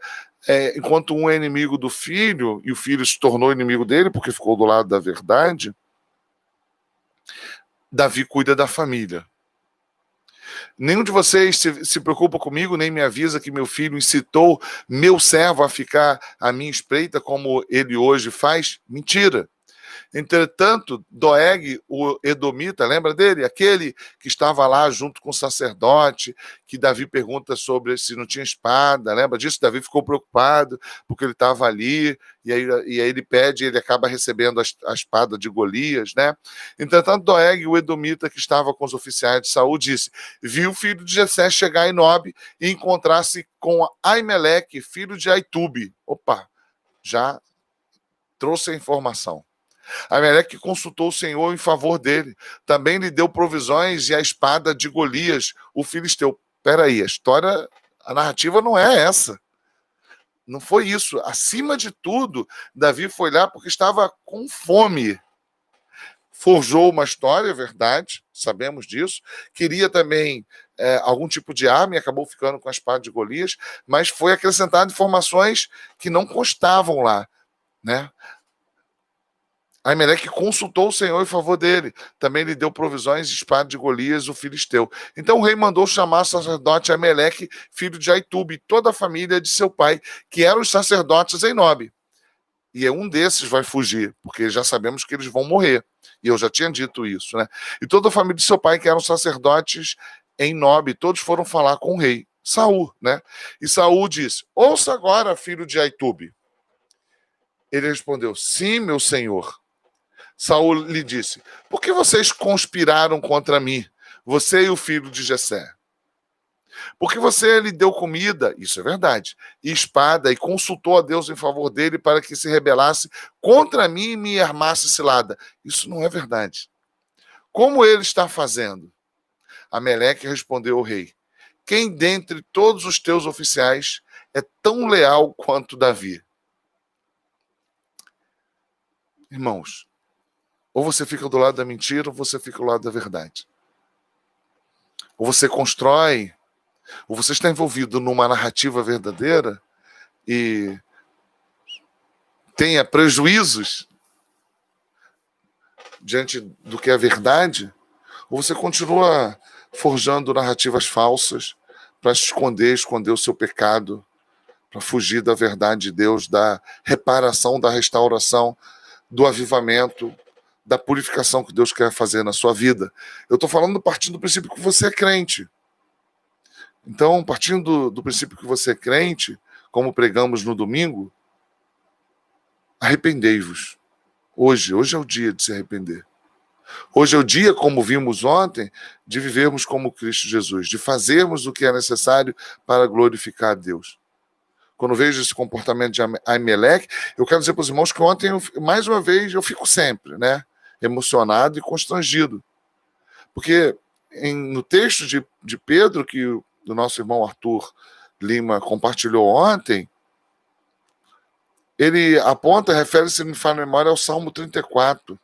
enquanto um é inimigo do filho, e o filho se tornou inimigo dele porque ficou do lado da verdade, Davi cuida da família. Nenhum de vocês se preocupa comigo, nem me avisa que meu filho incitou meu servo a ficar à minha espreita, como ele hoje faz? Mentira. Entretanto, Doeg, o Edomita, lembra dele? Aquele que estava lá junto com o sacerdote, que Davi pergunta sobre se não tinha espada, lembra disso? Davi ficou preocupado, porque ele estava ali, e aí ele pede, e ele acaba recebendo a espada de Golias, né? Entretanto, Doeg, o Edomita, que estava com os oficiais de Saul, disse: viu o filho de Jessé chegar em Nob e encontrar-se com Aimeleque, filho de Aitube. Opa, já trouxe a informação. Ameleque consultou o Senhor em favor dele. Também lhe deu provisões e a espada de Golias, o filisteu. Peraí, a narrativa não é essa. Não foi isso. Acima de tudo, Davi foi lá porque estava com fome. Forjou uma história, é verdade, sabemos disso. Queria também algum tipo de arma e acabou ficando com a espada de Golias, mas foi acrescentado informações que não constavam lá, né? Aimeleque consultou o Senhor em favor dele. Também lhe deu provisões e espada de Golias, o filisteu. Então o rei mandou chamar o sacerdote Aimeleque, filho de Aitube, e toda a família de seu pai, que eram os sacerdotes em Nob. E um desses vai fugir, porque já sabemos que eles vão morrer. E eu já tinha dito isso, né? E toda a família de seu pai, que eram sacerdotes em Nob, todos foram falar com o rei, Saul, né? E Saul disse: ouça agora, filho de Aitube. Ele respondeu: sim, meu senhor. Saul lhe disse: por que vocês conspiraram contra mim, você e o filho de Jessé? Porque você lhe deu comida, isso é verdade, e espada, e consultou a Deus em favor dele para que se rebelasse contra mim e me armasse cilada. Isso não é verdade. Como ele está fazendo? Ameleque respondeu ao rei: quem dentre todos os teus oficiais é tão leal quanto Davi? Irmãos, ou você fica do lado da mentira, ou você fica do lado da verdade. Ou você constrói, ou você está envolvido numa narrativa verdadeira e tenha prejuízos diante do que é verdade, ou você continua forjando narrativas falsas para esconder o seu pecado, para fugir da verdade de Deus, da reparação, da restauração, do avivamento, da purificação que Deus quer fazer na sua vida. Eu estou falando partindo do princípio que você é crente. Então, partindo do princípio que você é crente, como pregamos no domingo, arrependei-vos. Hoje é o dia de se arrepender. Hoje é o dia, como vimos ontem, de vivermos como Cristo Jesus, de fazermos o que é necessário para glorificar a Deus. Quando vejo esse comportamento de Aimeleque, eu quero dizer para os irmãos que ontem, mais uma vez, eu fico sempre, né, emocionado e constrangido. Porque no texto de Pedro, que o nosso irmão Arthur Lima compartilhou ontem, ele aponta, refere-se, me faz memória, ao Salmo 34.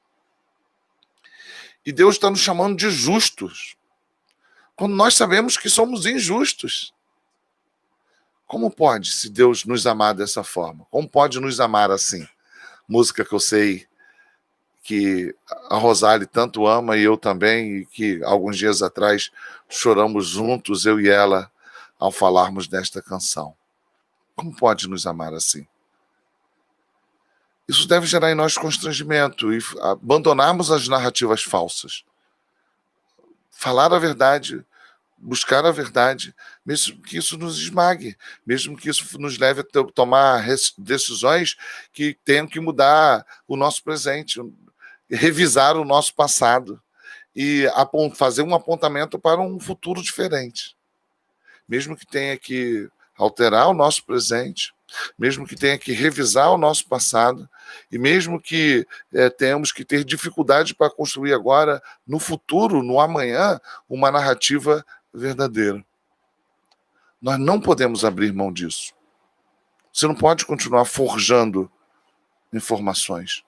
E Deus está nos chamando de justos, quando nós sabemos que somos injustos. Como pode, se Deus nos amar dessa forma? Como pode nos amar assim? Música que eu sei que a Rosali tanto ama e eu também, e que alguns dias atrás choramos juntos, eu e ela, ao falarmos desta canção. Como pode nos amar assim? Isso deve gerar em nós constrangimento e abandonarmos as narrativas falsas. Falar a verdade, buscar a verdade, mesmo que isso nos esmague, mesmo que isso nos leve a tomar decisões que tenham que mudar o nosso presente, revisar o nosso passado e fazer um apontamento para um futuro diferente. Mesmo que tenha que alterar o nosso presente, mesmo que tenha que revisar o nosso passado, e mesmo que tenhamos que ter dificuldade para construir agora, no futuro, no amanhã, uma narrativa verdadeira. Nós não podemos abrir mão disso. Você não pode continuar forjando informações.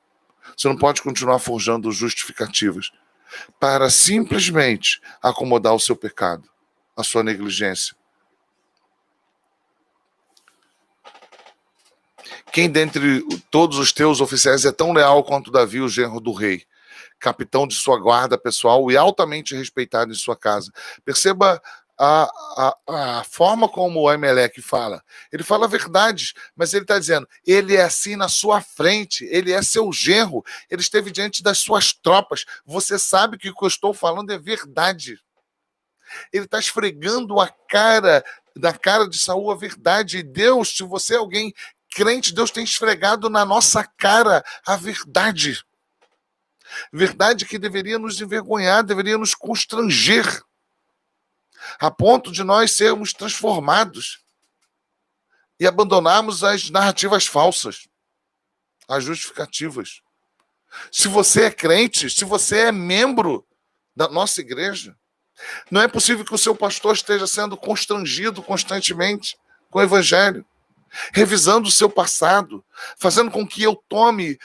Você não pode continuar forjando justificativas para simplesmente acomodar o seu pecado, a sua negligência. Quem dentre todos os teus oficiais é tão leal quanto Davi, o genro do rei? capitão de sua guarda pessoal e altamente respeitado em sua casa. Perceba a forma como o Aimeleque fala. Ele fala verdades, mas ele está dizendo, ele é assim na sua frente, ele é seu genro, ele esteve diante das suas tropas. Você sabe que o que eu estou falando é verdade. Ele está esfregando na cara de Saul a verdade. E Deus, se você é alguém crente, Deus tem esfregado na nossa cara a verdade. Verdade que deveria nos envergonhar, deveria nos constranger, a ponto de nós sermos transformados e abandonarmos as narrativas falsas, as justificativas. Se você é crente, se você é membro da nossa igreja, não é possível que o seu pastor esteja sendo constrangido constantemente com o evangelho, revisando o seu passado, fazendo com que eu tome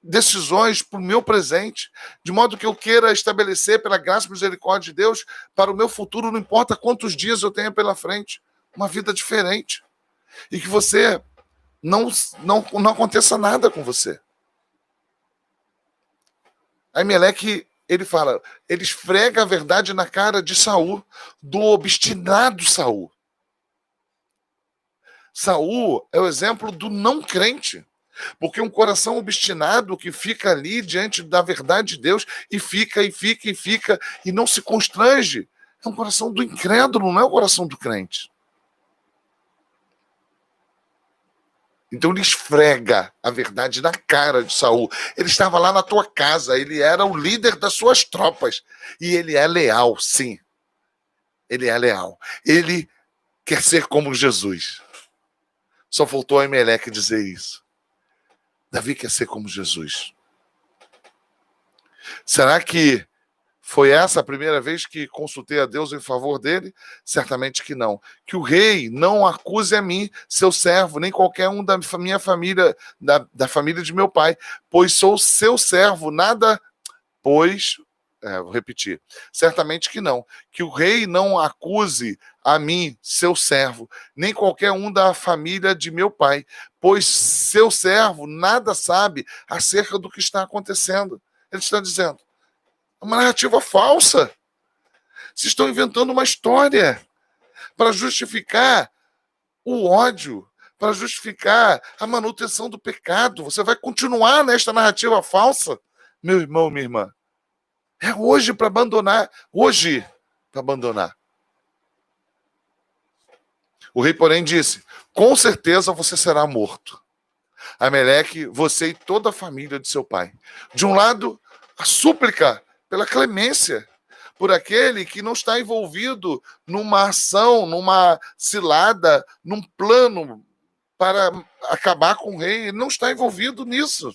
decisões para o meu presente, de modo que eu queira estabelecer, pela graça e misericórdia de Deus, para o meu futuro, não importa quantos dias eu tenha pela frente, uma vida diferente. E que você não aconteça nada com você. Aimeleque, ele fala, ele esfrega a verdade na cara de Saul, do obstinado Saul. Saul é o exemplo do não crente. Porque um coração obstinado que fica ali diante da verdade de Deus e fica, e não se constrange, é um coração do incrédulo, não é o coração do crente. Então ele esfrega a verdade na cara de Saul. Ele estava lá na tua casa, ele era o líder das suas tropas. E ele é leal, sim. Ele é leal. Ele quer ser como Jesus. Só faltou a Aimeleque dizer isso. Davi quer ser como Jesus. Será que foi essa a primeira vez que consultei a Deus em favor dele? Certamente que não. Que o rei não acuse a mim, seu servo, nem qualquer um da minha família, da família de meu pai, pois sou seu servo, nada... vou repetir. Certamente que não. Que o rei não acuse a mim, seu servo, nem qualquer um da família de meu pai, pois seu servo nada sabe acerca do que está acontecendo. Ele está dizendo, é uma narrativa falsa. Vocês estão inventando uma história para justificar o ódio, para justificar a manutenção do pecado. Você vai continuar nesta narrativa falsa, meu irmão, minha irmã. É hoje para abandonar. Hoje para abandonar. O rei, porém, disse, com certeza você será morto. Aimeleque, você e toda a família de seu pai. De um lado, a súplica pela clemência, por aquele que não está envolvido numa ação, numa cilada, num plano para acabar com o rei. Ele não está envolvido nisso.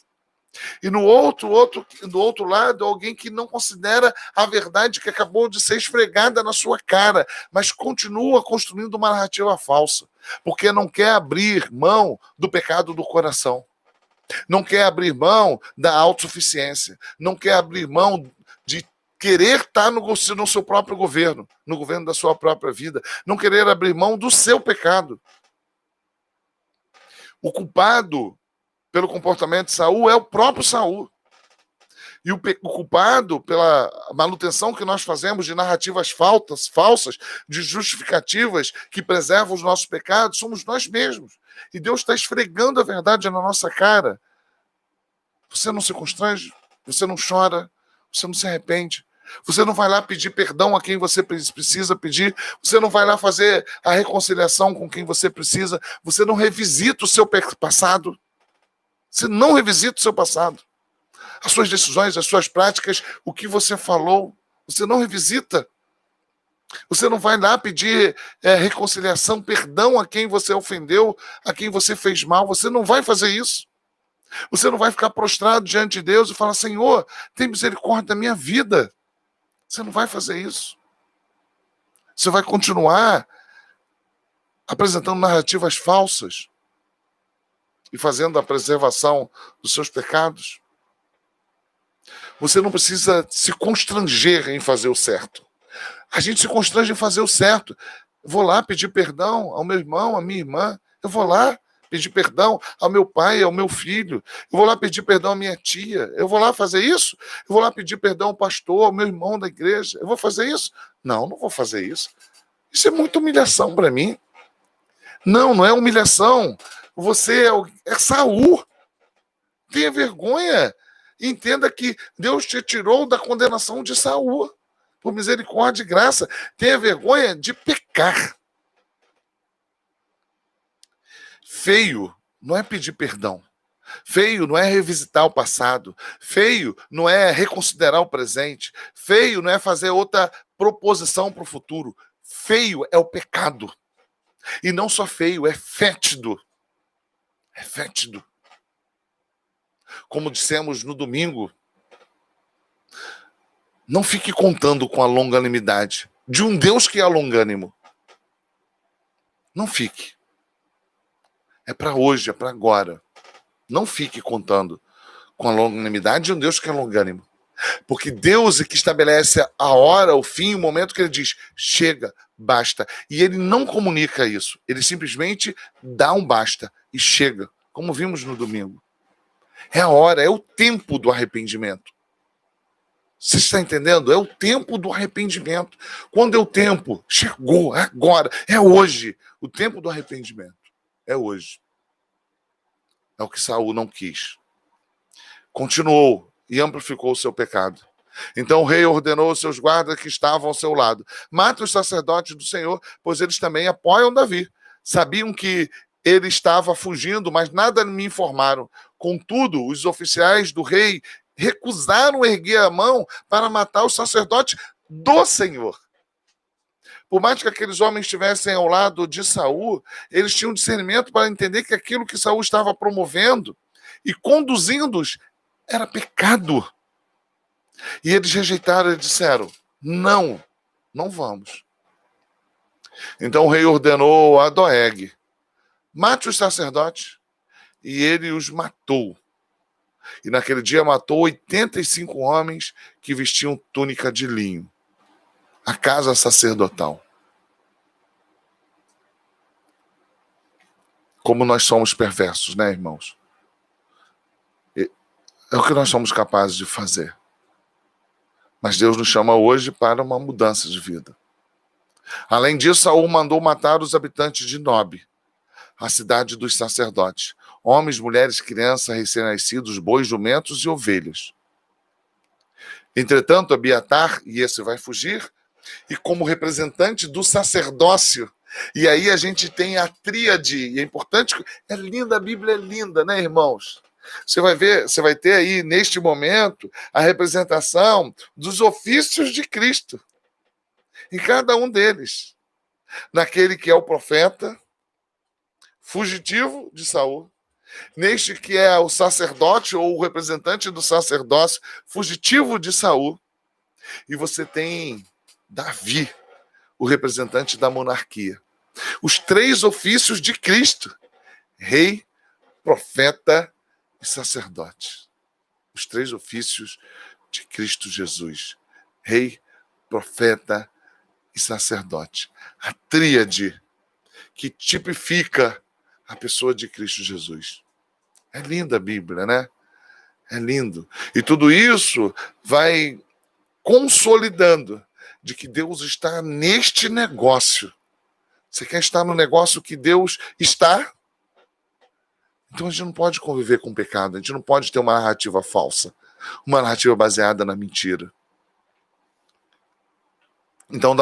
E do outro lado, alguém que não considera a verdade que acabou de ser esfregada na sua cara, mas continua construindo uma narrativa falsa, porque não quer abrir mão do pecado do coração, não quer abrir mão da autossuficiência, não quer abrir mão de querer estar no seu próprio governo, no governo da sua própria vida, não querer abrir mão do seu pecado. O culpado pelo comportamento de Saul é o próprio Saul. E o culpado pela manutenção que nós fazemos de narrativas falsas, de justificativas que preservam os nossos pecados, somos nós mesmos. E Deus está esfregando a verdade na nossa cara. Você não se constrange, você não chora, você não se arrepende. Você não vai lá pedir perdão a quem você precisa pedir. Você não vai lá fazer a reconciliação com quem você precisa. Você não revisita o seu passado. Você não revisita o seu passado. As suas decisões, as suas práticas, o que você falou, você não revisita. Você não vai lá pedir reconciliação, perdão a quem você ofendeu, a quem você fez mal. Você não vai fazer isso. Você não vai ficar prostrado diante de Deus e falar, Senhor, tem misericórdia da minha vida. Você não vai fazer isso. Você vai continuar apresentando narrativas falsas e fazendo a preservação dos seus pecados. Você não precisa se constranger em fazer o certo. A gente se constrange em fazer o certo. Eu vou lá pedir perdão ao meu irmão, à minha irmã. Eu vou lá pedir perdão ao meu pai, ao meu filho. Eu vou lá pedir perdão à minha tia. Eu vou lá fazer isso? Eu vou lá pedir perdão ao pastor, ao meu irmão da igreja. Eu vou fazer isso? Não, não vou fazer isso. Isso é muita humilhação para mim. Não, não é humilhação. Você é Saul. Tenha vergonha. Entenda que Deus te tirou da condenação de Saul. Por misericórdia e graça. Tenha vergonha de pecar. Feio não é pedir perdão. Feio não é revisitar o passado. Feio não é reconsiderar o presente. Feio não é fazer outra proposição para o futuro. Feio é o pecado. E não só feio, é fétido. É fétido. Como dissemos no domingo, não fique contando com a longanimidade de um Deus que é longânimo. Não fique. É para hoje, é para agora. Não fique contando com a longanimidade de um Deus que é longânimo. Porque Deus é que estabelece a hora, o fim, o momento que ele diz, chega, basta. E ele não comunica isso. Ele simplesmente dá um basta e chega, como vimos no domingo. É a hora, é o tempo do arrependimento. Você está entendendo? É o tempo do arrependimento. Quando é o tempo? Chegou, é agora, é hoje. O tempo do arrependimento é hoje. É o que Saul não quis. Continuou e amplificou o seu pecado. Então o rei ordenou aos seus guardas que estavam ao seu lado: matem os sacerdotes do Senhor, pois eles também apoiam Davi. Sabiam que ele estava fugindo, mas nada me informaram. Contudo, os oficiais do rei recusaram erguer a mão para matar os sacerdotes do Senhor. Por mais que aqueles homens estivessem ao lado de Saul, eles tinham discernimento para entender que aquilo que Saul estava promovendo e conduzindo-os era pecado. E eles rejeitaram e disseram, não, não vamos. Então o rei ordenou a Doeg, mate os sacerdotes, e ele os matou. E naquele dia matou 85 homens que vestiam túnica de linho. A casa sacerdotal. Como nós somos perversos, né, irmãos? É o que nós somos capazes de fazer. Mas Deus nos chama hoje para uma mudança de vida. Além disso, Saul mandou matar os habitantes de Nob, a cidade dos sacerdotes. Homens, mulheres, crianças, recém-nascidos, bois, jumentos e ovelhas. Entretanto, Abiatar, e esse vai fugir, e como representante do sacerdócio, e aí a gente tem a tríade, e é importante, é linda, a Bíblia é linda, né, irmãos? Você vai ver, você vai ter aí, neste momento, a representação dos ofícios de Cristo, em cada um deles. Naquele que é o profeta, fugitivo de Saul, neste que é o sacerdote ou o representante do sacerdócio, fugitivo de Saul, e você tem Davi, o representante da monarquia. Os três ofícios de Cristo: rei, profeta e sacerdote. Os três ofícios de Cristo Jesus: rei, profeta e sacerdote. A tríade que tipifica a pessoa de Cristo Jesus. É linda a Bíblia, né? É lindo. E tudo isso vai consolidando de que Deus está neste negócio. Você quer estar no negócio que Deus está? Então a gente não pode conviver com o pecado, a gente não pode ter uma narrativa falsa, uma narrativa baseada na mentira. Então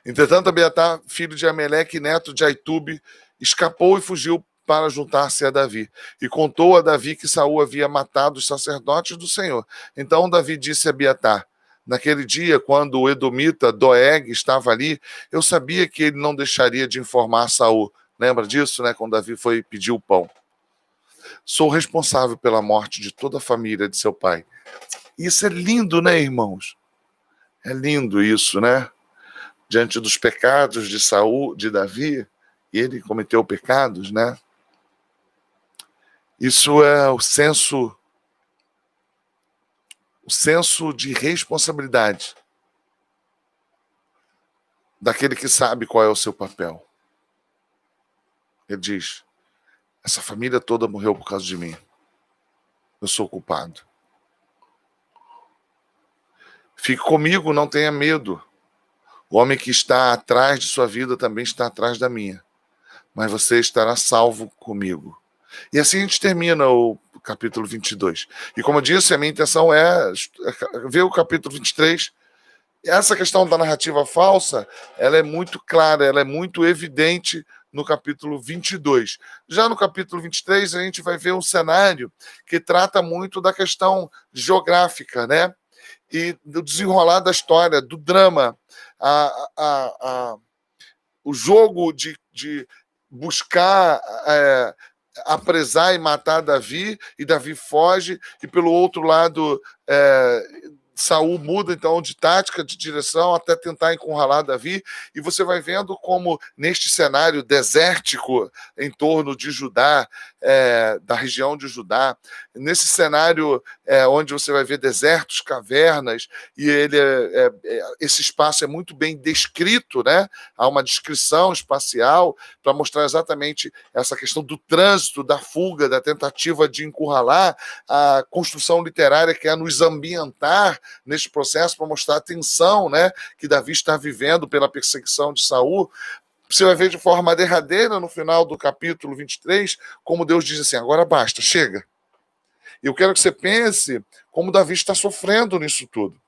entretanto, Abiatar, filho de Ameleque, neto de Aitube, escapou e fugiu para juntar-se a Davi. E contou a Davi que Saul havia matado os sacerdotes do Senhor. Então Davi disse a Abiatar: naquele dia, quando o edomita Doeg estava ali, eu sabia que ele não deixaria de informar Saul. Lembra disso, né? Quando Davi foi pedir o pão. Sou responsável pela morte de toda a família de seu pai. Isso é lindo, né, irmãos? É lindo isso, né? Diante dos pecados de Saul, de Davi, ele cometeu pecados, né? Isso é o senso de responsabilidade daquele que sabe qual é o seu papel. Ele diz: Essa família toda morreu por causa de mim. Eu sou culpado. Fique comigo, não tenha medo. O homem que está atrás de sua vida também está atrás da minha. Mas você estará salvo comigo. E assim a gente termina o capítulo 22. E como eu disse, a minha intenção é ver o capítulo 23. Essa questão da narrativa falsa, ela é muito clara, ela é muito evidente no capítulo 22. Já no capítulo 23, a gente vai ver um cenário que trata muito da questão geográfica, né? E do desenrolar da história, do drama, o jogo de buscar apresar e matar Davi, e Davi foge, e pelo outro lado Saul muda então de tática, de direção, até tentar encurralar Davi, e você vai vendo como neste cenário desértico em torno de Judá, da região de Judá, nesse cenário onde você vai ver desertos, cavernas, e esse espaço é muito bem descrito, né? Há uma descrição espacial para mostrar exatamente essa questão do trânsito, da fuga, da tentativa de encurralar, a construção literária que é nos ambientar neste processo para mostrar a tensão, né, que Davi está vivendo pela perseguição de Saul. Você vai ver de forma derradeira no final do capítulo 23, como Deus diz assim, agora basta, chega. Eu quero que você pense como Davi está sofrendo nisso tudo.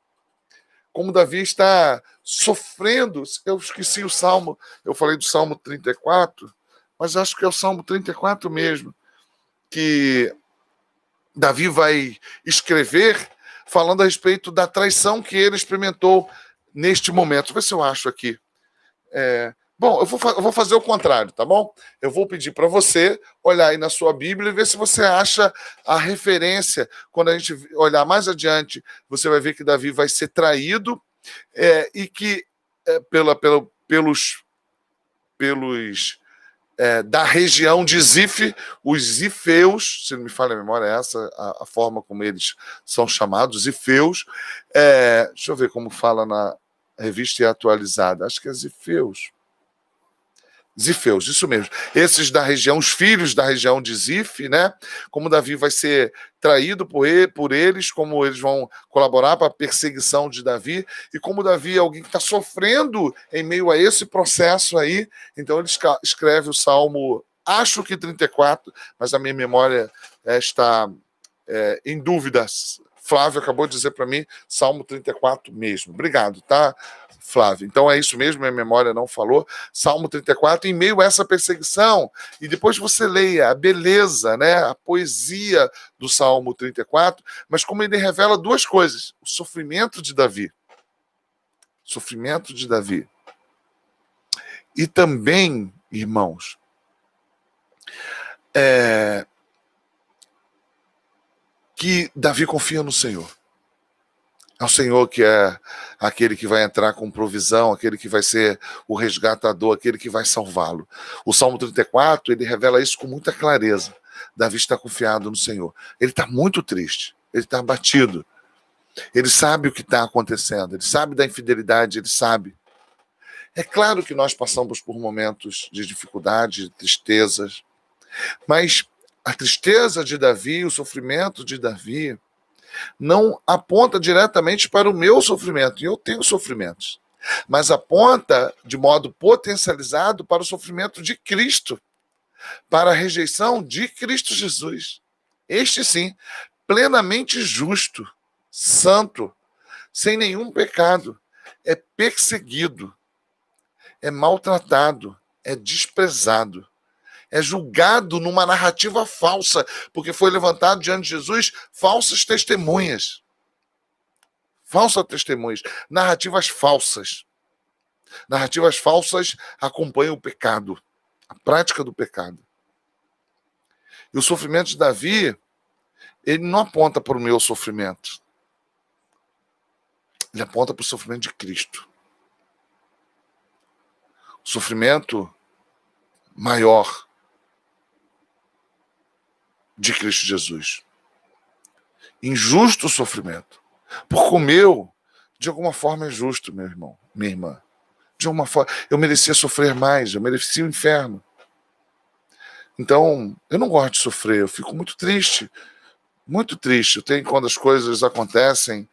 Como Davi está sofrendo. Eu esqueci o Salmo, eu falei do Salmo 34, mas acho que é o Salmo 34 mesmo, que Davi vai escrever falando a respeito da traição que ele experimentou neste momento. Deixa eu ver se eu acho aqui. Bom, eu vou fazer o contrário, tá bom? Eu vou pedir para você olhar aí na sua Bíblia e ver se você acha a referência. Quando a gente olhar mais adiante, você vai ver que Davi vai ser traído e que pelos da região de Zif, os zifeus, se não me falha a memória, é essa a forma como eles são chamados, zifeus. Deixa eu ver como fala na revista atualizada, acho que é zifeus. Zifeus, isso mesmo. Esses da região, os filhos da região de Zif, né? Como Davi vai ser traído por eles, como eles vão colaborar para a perseguição de Davi, e como Davi é alguém que está sofrendo em meio a esse processo aí, então ele escreve o Salmo, acho que 34, mas a minha memória está em dúvidas. Flávio acabou de dizer para mim, Salmo 34 mesmo. Obrigado, tá, Flávio? Então é isso mesmo, minha memória não falou. Salmo 34, em meio a essa perseguição. E depois você leia a beleza, né, a poesia do Salmo 34, mas como ele revela duas coisas. O sofrimento de Davi. Sofrimento de Davi. E também, irmãos, que Davi confia no Senhor. É o Senhor que é aquele que vai entrar com provisão, aquele que vai ser o resgatador, aquele que vai salvá-lo. O Salmo 34, ele revela isso com muita clareza. Davi está confiado no Senhor. Ele está muito triste, ele está abatido. Ele sabe o que está acontecendo, ele sabe da infidelidade, ele sabe. É claro que nós passamos por momentos de dificuldade, de tristezas, mas a tristeza de Davi, o sofrimento de Davi, não aponta diretamente para o meu sofrimento, e eu tenho sofrimentos, mas aponta de modo potencializado para o sofrimento de Cristo, para a rejeição de Cristo Jesus. Este sim, plenamente justo, santo, sem nenhum pecado, é perseguido, é maltratado, é desprezado, é julgado numa narrativa falsa, porque foi levantado diante de Jesus falsas testemunhas. Falsas testemunhas, narrativas falsas. Narrativas falsas acompanham o pecado, a prática do pecado. E o sofrimento de Davi, ele não aponta para o meu sofrimento. Ele aponta para o sofrimento de Cristo. O sofrimento maior de Cristo Jesus. Injusto sofrimento. Porque o meu, de alguma forma, é justo, meu irmão, minha irmã. De alguma forma, eu merecia sofrer mais, eu merecia o inferno. Então, eu não gosto de sofrer, eu fico muito triste. Muito triste. Eu tenho quando as coisas acontecem,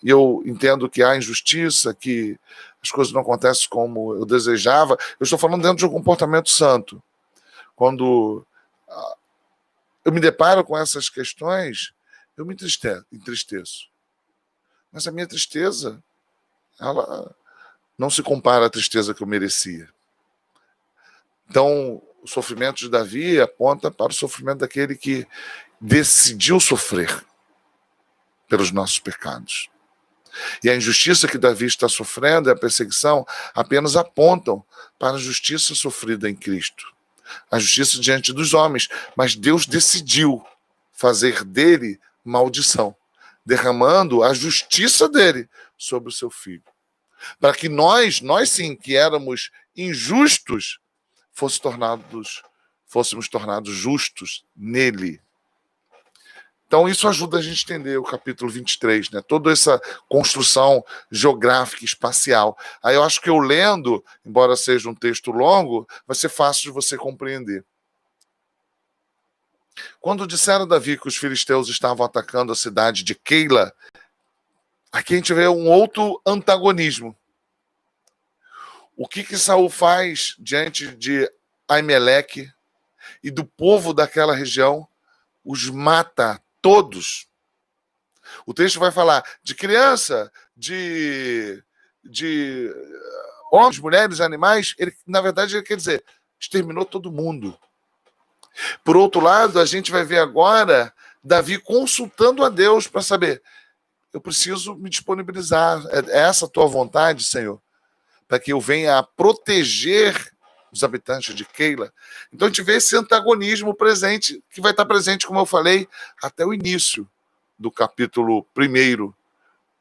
e eu entendo que há injustiça, que as coisas não acontecem como eu desejava. Eu estou falando dentro de um comportamento santo. Quando eu me deparo com essas questões, eu me entristeço. Mas a minha tristeza, ela não se compara à tristeza que eu merecia. Então, o sofrimento de Davi aponta para o sofrimento daquele que decidiu sofrer pelos nossos pecados. E a injustiça que Davi está sofrendo e a perseguição apenas apontam para a justiça sofrida em Cristo. A justiça diante dos homens. Mas Deus decidiu fazer dele maldição, derramando a justiça dele sobre o seu filho. Para que nós sim, que éramos injustos, fôssemos tornados justos nele. Então, isso ajuda a gente a entender o capítulo 23, né? Toda essa construção geográfica, espacial. Aí eu acho que eu lendo, embora seja um texto longo, vai ser fácil de você compreender. Quando disseram a Davi que os filisteus estavam atacando a cidade de Keila, aqui a gente vê um outro antagonismo. O que Saul faz diante de Aimeleque e do povo daquela região? Os mata todos. O texto vai falar de criança, de homens, mulheres, animais. Ele, na verdade, ele quer dizer, exterminou todo mundo. Por outro lado, a gente vai ver agora Davi consultando a Deus para saber, eu preciso me disponibilizar. É essa a tua vontade, Senhor? Para que eu venha a proteger os habitantes de Keila. Então a gente vê esse antagonismo presente, que vai estar presente, como eu falei, até o início do capítulo 1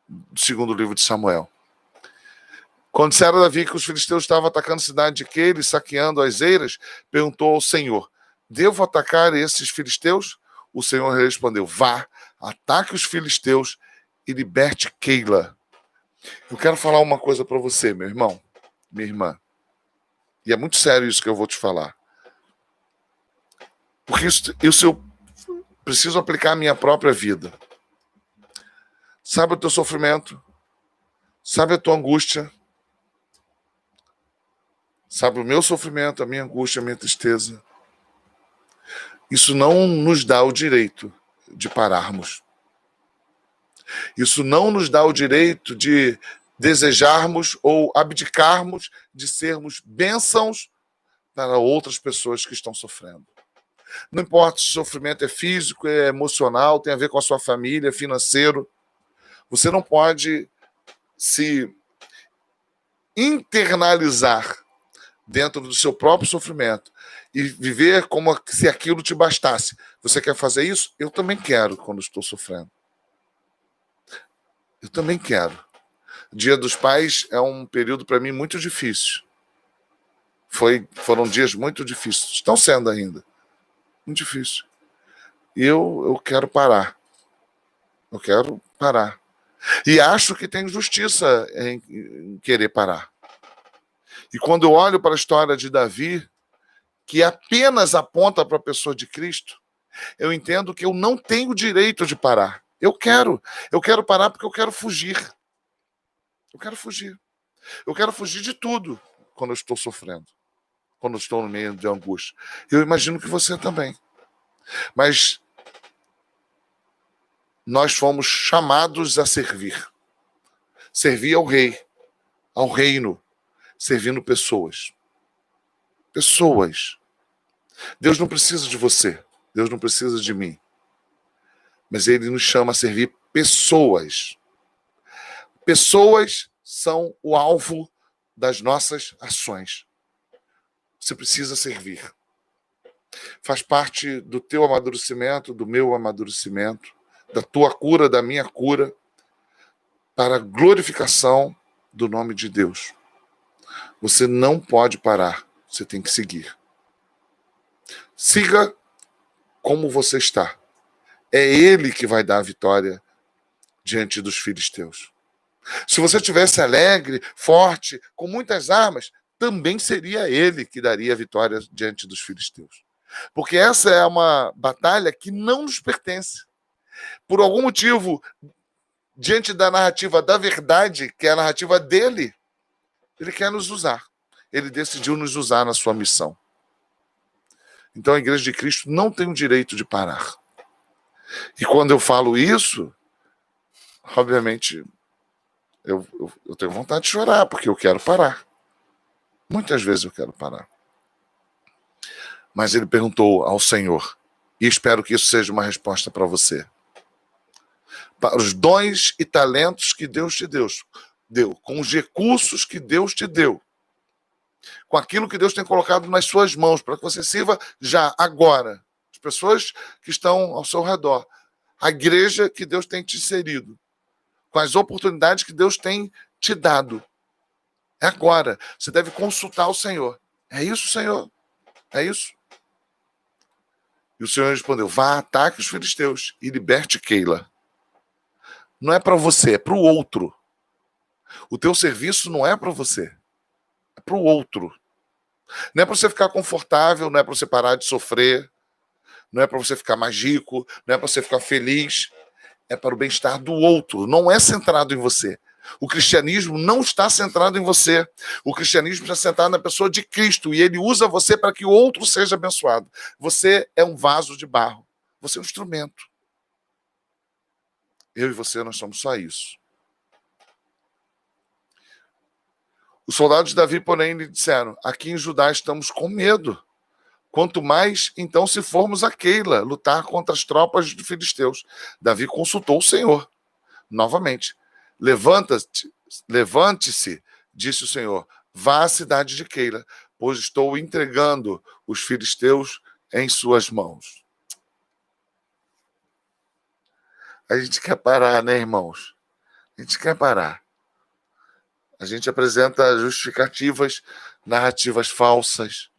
do segundo livro de Samuel. Quando disseram a Davi que os filisteus estavam atacando a cidade de Keila e saqueando as eiras, perguntou ao Senhor, devo atacar esses filisteus? O Senhor respondeu, vá, ataque os filisteus e liberte Keila. Eu quero falar uma coisa para você, meu irmão, minha irmã. E é muito sério isso que eu vou te falar. Porque isso eu preciso aplicar à minha própria vida. Sabe o teu sofrimento? Sabe a tua angústia? Sabe o meu sofrimento, a minha angústia, a minha tristeza? Isso não nos dá o direito de pararmos. Isso não nos dá o direito de desejarmos ou abdicarmos de sermos bênçãos para outras pessoas que estão sofrendo. Não importa se o sofrimento é físico, é emocional, tem a ver com a sua família, financeiro. Você não pode se internalizar dentro do seu próprio sofrimento e viver como se aquilo te bastasse. Você quer fazer isso? Eu também quero quando estou sofrendo. Eu também quero. O Dia dos Pais é um período para mim muito difícil. Foram dias muito difíceis. Estão sendo ainda. Muito difícil. E eu quero parar. Eu quero parar. E acho que tem justiça em querer parar. E quando eu olho para a história de Davi, que apenas aponta para a pessoa de Cristo, eu entendo que eu não tenho o direito de parar. Eu quero parar porque eu quero fugir. Eu quero fugir. Eu quero fugir de tudo quando eu estou sofrendo, quando eu estou no meio de angústia. Eu imagino que você também. Mas nós fomos chamados a servir. Servir ao rei, ao reino, servindo pessoas. Pessoas. Deus não precisa de você. Deus não precisa de mim. Mas Ele nos chama a servir pessoas. Pessoas são o alvo das nossas ações. Você precisa servir. Faz parte do teu amadurecimento, do meu amadurecimento, da tua cura, da minha cura, para a glorificação do nome de Deus. Você não pode parar, você tem que seguir. Siga como você está. É Ele que vai dar a vitória diante dos filisteus. Se você estivesse alegre, forte, com muitas armas, também seria Ele que daria a vitória diante dos filisteus. Porque essa é uma batalha que não nos pertence. Por algum motivo, diante da narrativa da verdade, que é a narrativa dele, ele quer nos usar. Ele decidiu nos usar na sua missão. Então a Igreja de Cristo não tem o direito de parar. E quando eu falo isso, obviamente, eu tenho vontade de chorar, porque eu quero parar. Muitas vezes eu quero parar. Mas ele perguntou ao Senhor, e espero que isso seja uma resposta para você. Para os dons e talentos que Deus te deu, com os recursos que Deus te deu, com aquilo que Deus tem colocado nas suas mãos, para que você sirva já, agora, as pessoas que estão ao seu redor, a igreja que Deus tem te inserido, com as oportunidades que Deus tem te dado. É agora. Você deve consultar o Senhor. É isso, Senhor? É isso? E o Senhor respondeu, vá, ataque os filisteus e liberte Keila. Não é para você, é para o outro. O teu serviço não é para você, é para o outro. Não é para você ficar confortável, não é para você parar de sofrer, não é para você ficar mais rico, não é para você ficar feliz, é para o bem-estar do outro, não é centrado em você. O cristianismo não está centrado em você. O cristianismo está centrado na pessoa de Cristo e ele usa você para que o outro seja abençoado. Você é um vaso de barro, você é um instrumento. Eu e você, nós somos só isso. Os soldados de Davi, porém, lhe disseram, aqui em Judá estamos com medo. Quanto mais, então, se formos a Keila lutar contra as tropas de filisteus. Davi consultou o Senhor. Novamente. Levante-se, disse o Senhor. Vá à cidade de Keila, pois estou entregando os filisteus em suas mãos. A gente quer parar, né, irmãos? A gente quer parar. A gente apresenta justificativas, narrativas falsas.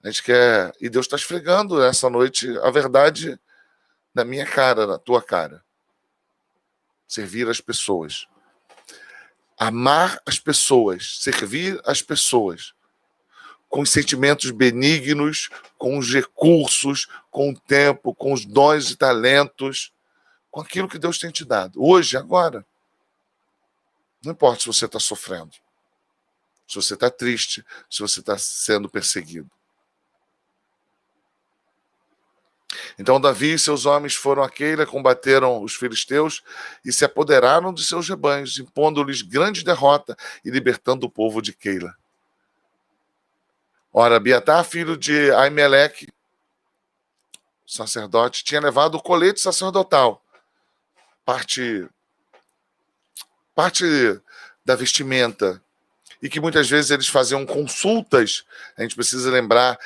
A gente quer... E Deus está esfregando essa noite a verdade na minha cara, na tua cara. Servir as pessoas. Amar as pessoas. Servir as pessoas. Com os sentimentos benignos, com os recursos, com o tempo, com os dons e talentos, com aquilo que Deus tem te dado. Hoje, agora. Não importa se você está sofrendo, se você está triste, se você está sendo perseguido. Então Davi e seus homens foram a Keila, combateram os filisteus e se apoderaram de seus rebanhos, impondo-lhes grande derrota e libertando o povo de Keila. Ora, Abiatar, filho de Aimeleque, sacerdote, tinha levado o colete sacerdotal, parte da vestimenta, e que muitas vezes eles faziam consultas. A gente precisa lembrar,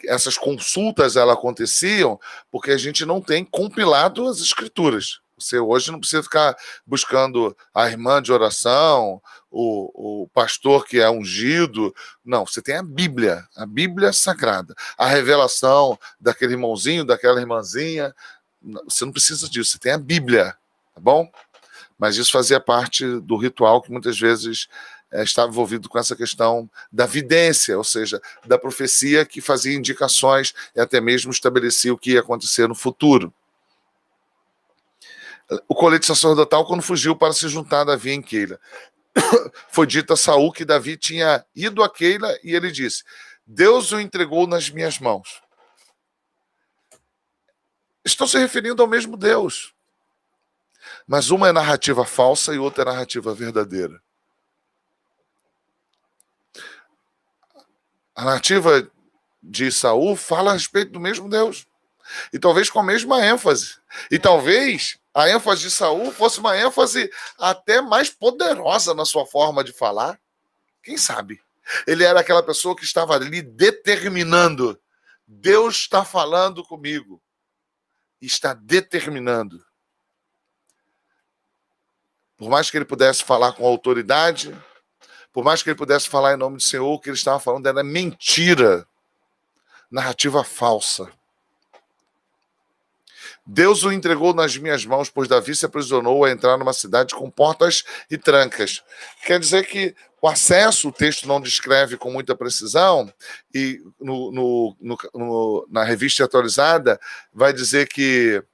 essas consultas elas aconteciam porque a gente não tem compilado as escrituras. Você hoje não precisa ficar buscando a irmã de oração, o pastor que é ungido. Não, você tem a Bíblia sagrada, a revelação daquele irmãozinho, daquela irmãzinha. Você não precisa disso, você tem a Bíblia, tá bom? Mas isso fazia parte do ritual que muitas vezes estava envolvido com essa questão da vidência, ou seja, da profecia que fazia indicações e até mesmo estabelecia o que ia acontecer no futuro. O colete sacerdotal, quando fugiu para se juntar a Davi em Keila, foi dito a Saul que Davi tinha ido a Keila e ele disse, Deus o entregou nas minhas mãos. Estão se referindo ao mesmo Deus. Mas uma é narrativa falsa e outra é narrativa verdadeira. A narrativa de Saul fala a respeito do mesmo Deus. E talvez com a mesma ênfase. E talvez a ênfase de Saul fosse uma ênfase até mais poderosa na sua forma de falar. Quem sabe? Ele era aquela pessoa que estava ali determinando. Deus está falando comigo. E está determinando. Por mais que ele pudesse falar com autoridade, por mais que ele pudesse falar em nome do Senhor, o que ele estava falando era mentira, narrativa falsa. Deus o entregou nas minhas mãos, pois Davi se aprisionou a entrar numa cidade com portas e trancas. Quer dizer que o acesso, o texto não descreve com muita precisão, e na revista atualizada vai dizer que,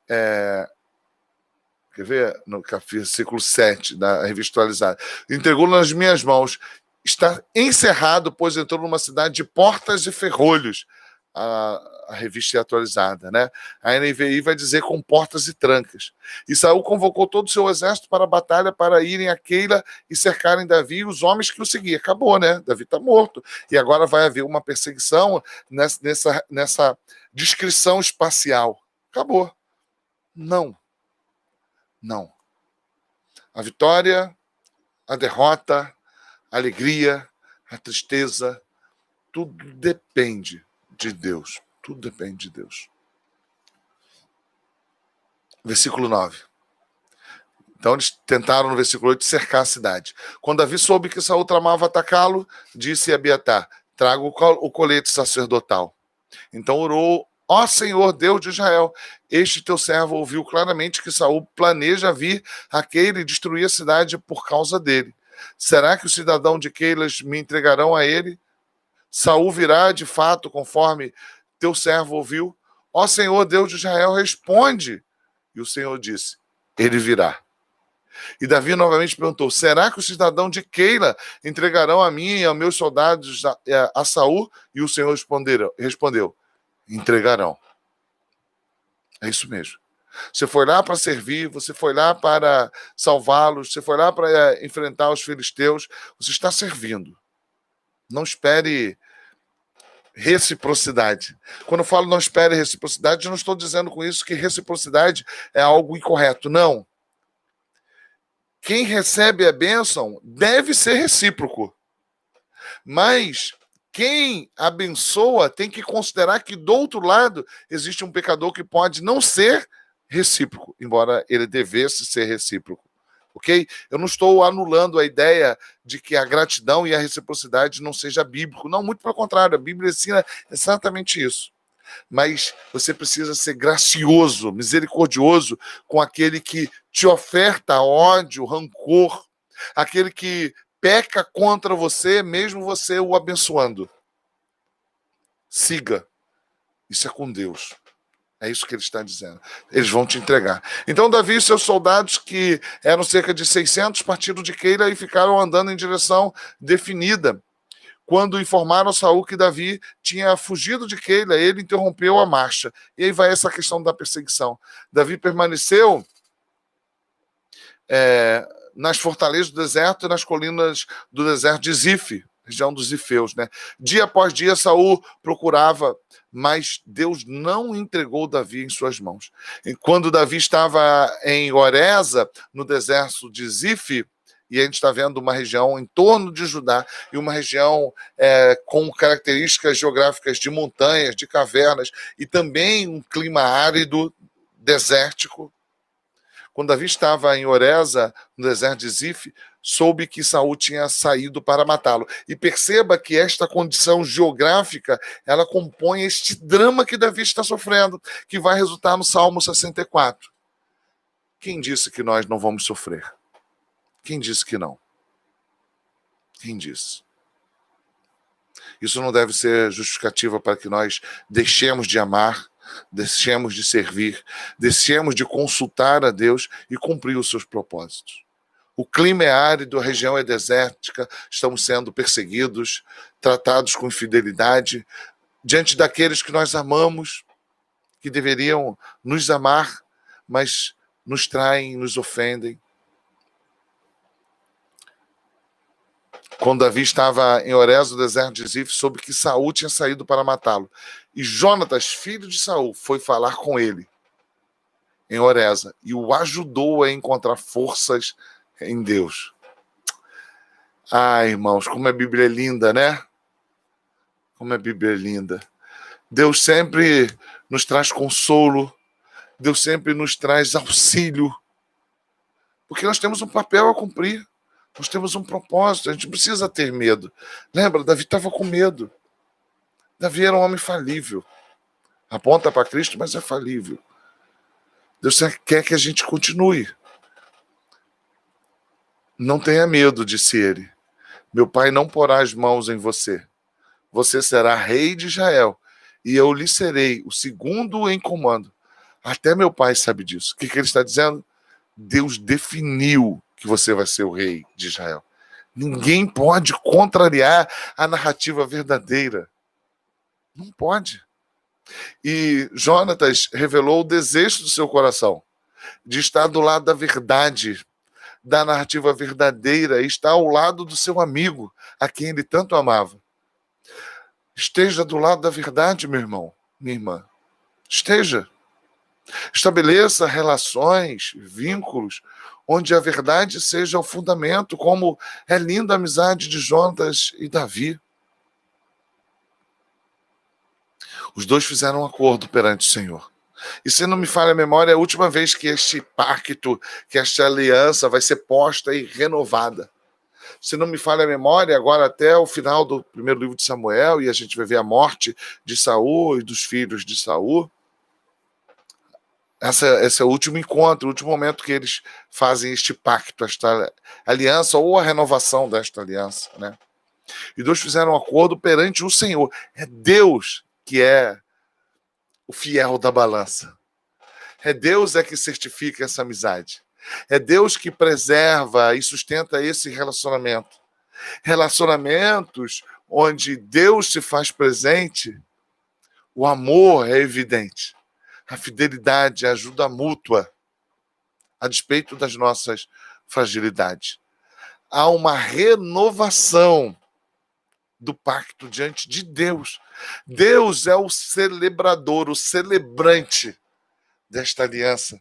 quer ver? No versículo 7 da revista atualizada, entregou nas minhas mãos, está encerrado, pois entrou numa cidade de portas e ferrolhos. A revista é atualizada, né? A NVI vai dizer com portas e trancas. E Saul convocou todo o seu exército para a batalha, para irem a Keila e cercarem Davi e os homens que o seguiam. Acabou, né? Davi está morto. E agora vai haver uma perseguição nessa descrição espacial. Acabou. Não. Não. A vitória, a derrota, a alegria, a tristeza, tudo depende de Deus. Tudo depende de Deus. Versículo 9. Então eles tentaram no versículo 8 cercar a cidade. Quando Davi soube que Saul tramava atacá-lo, disse a Abiatar: traga o colete sacerdotal. Então orou: ó Senhor, Deus de Israel, este teu servo ouviu claramente que Saul planeja vir a Keila e destruir a cidade por causa dele. Será que os cidadãos de Keilas me entregarão a ele? Saul virá de fato conforme teu servo ouviu? Ó Senhor, Deus de Israel, responde. E o Senhor disse: ele virá. E Davi novamente perguntou: será que os cidadãos de Keila entregarão a mim e aos meus soldados a Saul? E o Senhor respondeu: entregarão. É isso mesmo. Você foi lá para servir, você foi lá para salvá-los, você foi lá para enfrentar os filisteus, você está servindo. Não espere reciprocidade. Quando eu falo não espere reciprocidade, eu não estou dizendo com isso que reciprocidade é algo incorreto. Não. Quem recebe a bênção deve ser recíproco. Mas quem abençoa tem que considerar que do outro lado existe um pecador que pode não ser recíproco, embora ele devesse ser recíproco. Ok? Eu não estou anulando a ideia de que a gratidão e a reciprocidade não seja bíblico. Não, muito pelo contrário, a Bíblia ensina exatamente isso. Mas você precisa ser gracioso, misericordioso com aquele que te oferta ódio, rancor, aquele que peca contra você, mesmo você o abençoando. Siga. Isso é com Deus. É isso que ele está dizendo. Eles vão te entregar. Então Davi e seus soldados, que eram cerca de 600, partiram de Keila e ficaram andando em direção definida. Quando informaram a Saul que Davi tinha fugido de Keila, ele interrompeu a marcha. E aí vai essa questão da perseguição. Davi permaneceu nas fortalezas do deserto e nas colinas do deserto de Zif, região dos Zifeus, né? Dia após dia, Saul procurava, mas Deus não entregou Davi em suas mãos. E quando Davi estava em Oreza, no deserto de Zif, e a gente está vendo uma região em torno de Judá, e uma região com características geográficas de montanhas, de cavernas, e também um clima árido, desértico. Quando Davi estava em Oreza, no deserto de Zif, soube que Saul tinha saído para matá-lo. E perceba que esta condição geográfica, ela compõe este drama que Davi está sofrendo, que vai resultar no Salmo 64. Quem disse que nós não vamos sofrer? Quem disse que não? Quem disse? Isso não deve ser justificativa para que nós deixemos de amar, deixemos de servir, deixemos de consultar a Deus e cumprir os seus propósitos. O clima é árido, a região é desértica, estamos sendo perseguidos, tratados com infidelidade, diante daqueles que nós amamos, que deveriam nos amar, mas nos traem, nos ofendem. Quando Davi estava em Oreza, no deserto de Zif, soube que Saul tinha saído para matá-lo. E Jonatas, filho de Saul, foi falar com ele em Oreza e o ajudou a encontrar forças em Deus. Irmãos, como a Bíblia é linda, né? Como a Bíblia é linda. Deus sempre nos traz consolo, Deus sempre nos traz auxílio, porque nós temos um papel a cumprir. Nós temos um propósito, a gente precisa ter medo. Lembra, Davi estava com medo. Davi era um homem falível. Aponta para Cristo, mas é falível. Deus quer que a gente continue. Não tenha medo, disse ele. Meu pai não porá as mãos em você. Você será rei de Israel, e eu lhe serei o segundo em comando. Até meu pai sabe disso. O que ele está dizendo? Deus definiu que você vai ser o rei de Israel. Ninguém pode contrariar a narrativa verdadeira. Não pode. E Jonatas revelou o desejo do seu coração de estar do lado da verdade, da narrativa verdadeira, e estar ao lado do seu amigo, a quem ele tanto amava. Esteja do lado da verdade, meu irmão, minha irmã. Esteja. Estabeleça relações, vínculos, onde a verdade seja o fundamento, como é linda a amizade de Jonatas e Davi. Os dois fizeram um acordo perante o Senhor. E se não me falha a memória, é a última vez que este pacto, que esta aliança vai ser posta e renovada. Se não me falha a memória, agora até o final do primeiro livro de Samuel, e a gente vai ver a morte de Saul e dos filhos de Saul. Esse é o último encontro, o último momento que eles fazem este pacto, esta aliança, ou a renovação desta aliança, né? E dois fizeram um acordo perante o Senhor. É Deus que é o fiel da balança. É Deus que certifica essa amizade. É Deus que preserva e sustenta esse relacionamento. Relacionamentos onde Deus se faz presente, o amor é evidente. A fidelidade, a ajuda mútua, a despeito das nossas fragilidades. Há uma renovação do pacto diante de Deus. Deus é o celebrador, o celebrante desta aliança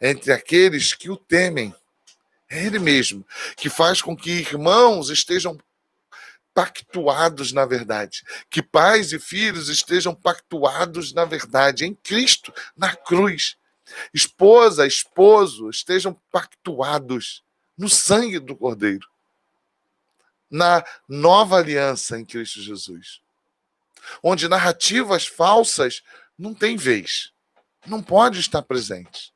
entre aqueles que o temem. É Ele mesmo que faz com que irmãos estejam pactuados na verdade, que pais e filhos estejam pactuados na verdade, em Cristo, na cruz. Esposa, esposo, estejam pactuados no sangue do Cordeiro, na nova aliança em Cristo Jesus, onde narrativas falsas não têm vez, não pode estar presente.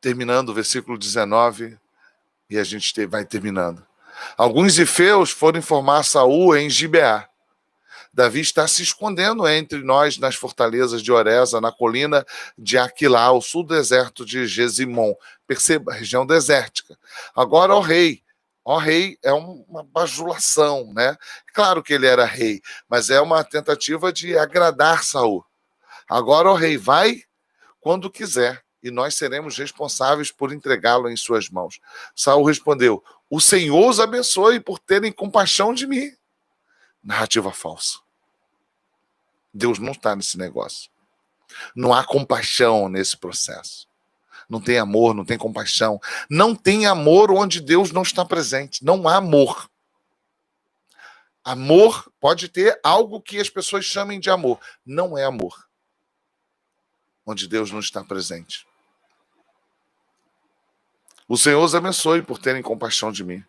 Terminando o versículo 19, e a gente vai terminando. Alguns zifeus foram informar Saul em Gibeá. Davi está se escondendo entre nós nas fortalezas de Oreza, na colina de Aquilá, ao sul do deserto de Gesimon. Perceba, região desértica. Agora, ó rei é uma bajulação, né? Claro que ele era rei, mas é uma tentativa de agradar Saul. Agora, ó rei, vai quando quiser, e nós seremos responsáveis por entregá-lo em suas mãos. Saul respondeu: o Senhor os abençoe por terem compaixão de mim. Narrativa falsa. Deus não está nesse negócio. Não há compaixão nesse processo. Não tem amor, não tem compaixão. Não tem amor onde Deus não está presente. Não há amor. Amor pode ter algo que as pessoas chamem de amor. Não é amor onde Deus não está presente. O Senhor os abençoe por terem compaixão de mim.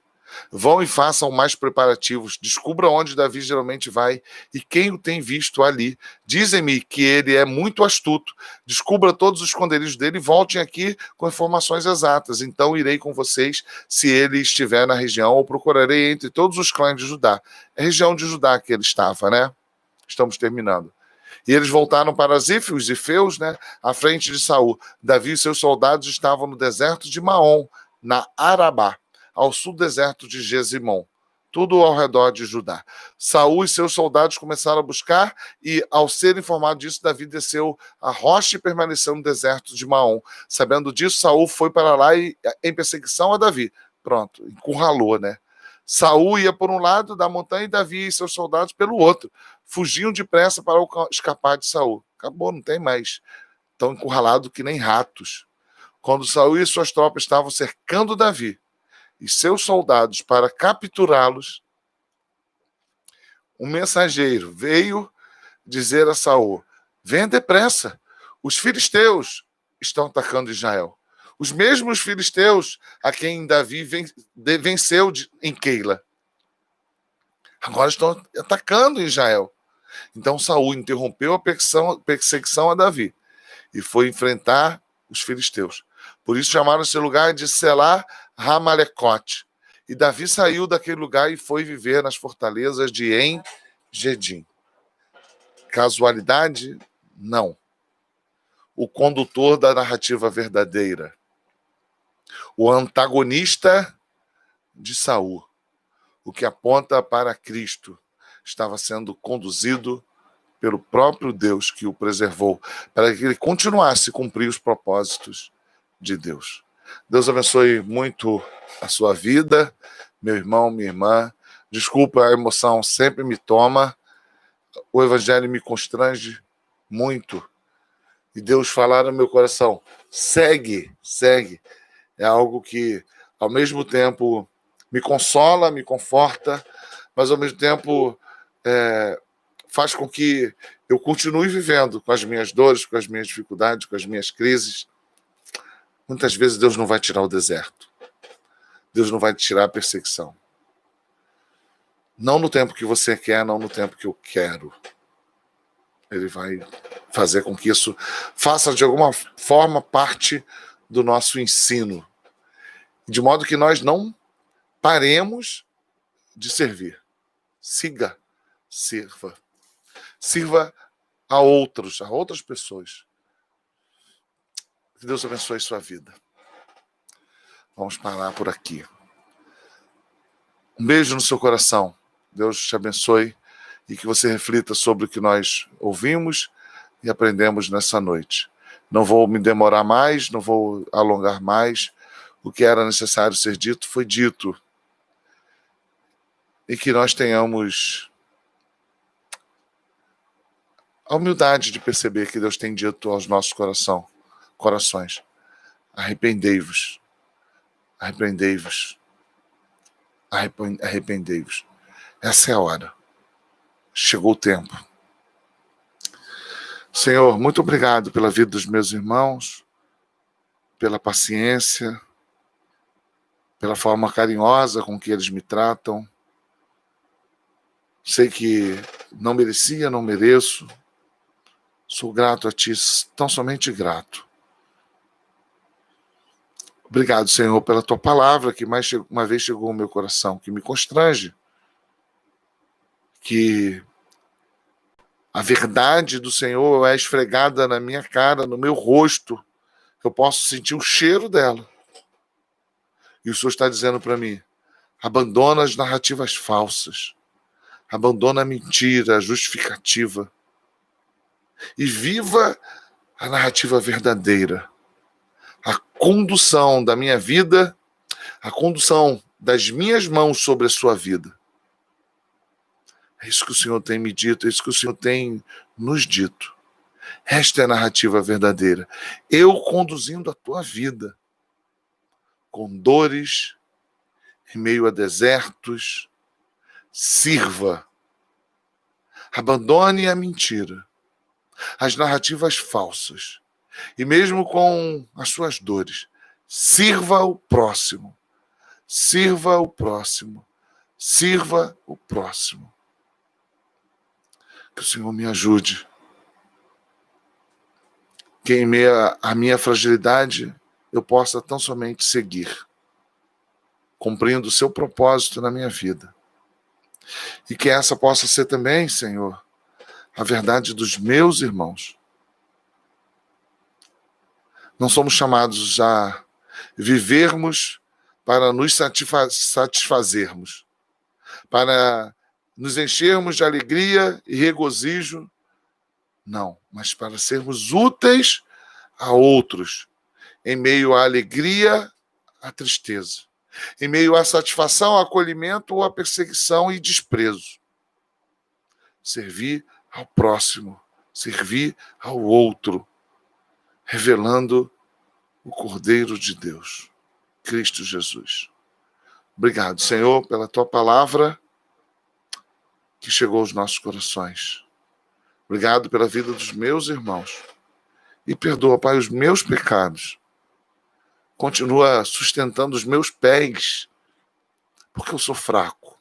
Vão e façam mais preparativos. Descubra onde Davi geralmente vai e quem o tem visto ali. Dizem-me que ele é muito astuto. Descubra todos os esconderijos dele e voltem aqui com informações exatas. Então irei com vocês se ele estiver na região, ou procurarei entre todos os clãs de Judá. É a região de Judá que ele estava, né? Estamos terminando. E eles voltaram para Zif, os zifeus, né, à frente de Saul. Davi e seus soldados estavam no deserto de Maom, na Arabá, ao sul do deserto de Gesimon, tudo ao redor de Judá. Saul e seus soldados começaram a buscar, e ao ser informado disso, Davi desceu a rocha e permaneceu no deserto de Maom. Sabendo disso, Saul foi para lá em perseguição a Davi. Pronto, encurralou, né? Saul ia por um lado da montanha e Davi e seus soldados pelo outro. Fugiam depressa para escapar de Saul. Acabou, não tem mais. Estão encurralados que nem ratos. Quando Saul e suas tropas estavam cercando Davi e seus soldados para capturá-los, um mensageiro veio dizer a Saul: venha depressa, os filisteus estão atacando Israel. Os mesmos filisteus a quem Davi venceu em Keila. Agora estão atacando Israel. Então Saul interrompeu a perseguição a Davi e foi enfrentar os filisteus. Por isso chamaram esse lugar de Selá Ramalecote. E Davi saiu daquele lugar e foi viver nas fortalezas de En-Gedim. Casualidade? Não. O condutor da narrativa verdadeira, o antagonista de Saul, o que aponta para Cristo, estava sendo conduzido pelo próprio Deus que o preservou, para que ele continuasse a cumprir os propósitos de Deus. Deus abençoe muito a sua vida, meu irmão, minha irmã. Desculpa, a emoção sempre me toma. O evangelho me constrange muito. E Deus falar no meu coração, segue. É algo que, ao mesmo tempo, me consola, me conforta, mas, ao mesmo tempo, faz com que eu continue vivendo com as minhas dores, com as minhas dificuldades, com as minhas crises. Muitas vezes Deus não vai tirar o deserto. Deus não vai tirar a perseguição. Não no tempo que você quer, não no tempo que eu quero. Ele vai fazer com que isso faça, de alguma forma, parte do nosso ensino. De modo que nós não paremos de servir. Sirva. Sirva a outras pessoas. Que Deus abençoe sua vida. Vamos parar por aqui. Um beijo no seu coração. Deus te abençoe e que você reflita sobre o que nós ouvimos e aprendemos nessa noite. Não vou me demorar mais, não vou alongar mais. O que era necessário ser dito foi dito. E que nós tenhamos a humildade de perceber que Deus tem dito aos nossos corações. Arrependei-vos. Arrependei-vos. Arrependei-vos. Essa é a hora. Chegou o tempo. Senhor, muito obrigado pela vida dos meus irmãos, pela paciência, pela forma carinhosa com que eles me tratam. Sei que não merecia, não mereço. Sou grato a Ti, tão somente grato. Obrigado, Senhor, pela Tua palavra, que mais uma vez chegou ao meu coração, que me constrange, que a verdade do Senhor é esfregada na minha cara, no meu rosto. Eu posso sentir o cheiro dela. E o Senhor está dizendo para mim, abandona as narrativas falsas, abandona a mentira, a justificativa, e viva a narrativa verdadeira. A condução da minha vida, a condução das minhas mãos sobre a sua vida. É isso que o Senhor tem me dito, é isso que o Senhor tem nos dito. Esta é a narrativa verdadeira. Eu conduzindo a tua vida, com dores, em meio a desertos, sirva. Abandone a mentira, as narrativas falsas. E mesmo com as suas dores, sirva o próximo. Sirva o próximo. Sirva o próximo. Que o Senhor me ajude. Que em meio à minha fragilidade, eu possa tão somente seguir, cumprindo o seu propósito na minha vida. E que essa possa ser também, Senhor, a verdade dos meus irmãos. Não somos chamados a vivermos para nos satisfazermos, para nos enchermos de alegria e regozijo. Não, mas para sermos úteis a outros, em meio à alegria, à tristeza, em meio à satisfação, ao acolhimento ou à perseguição e desprezo. Servir ao próximo, servir ao outro, revelando o Cordeiro de Deus, Cristo Jesus. Obrigado, Senhor, pela Tua palavra que chegou aos nossos corações. Obrigado pela vida dos meus irmãos. E perdoa, Pai, os meus pecados. Continua sustentando os meus pés, porque eu sou fraco.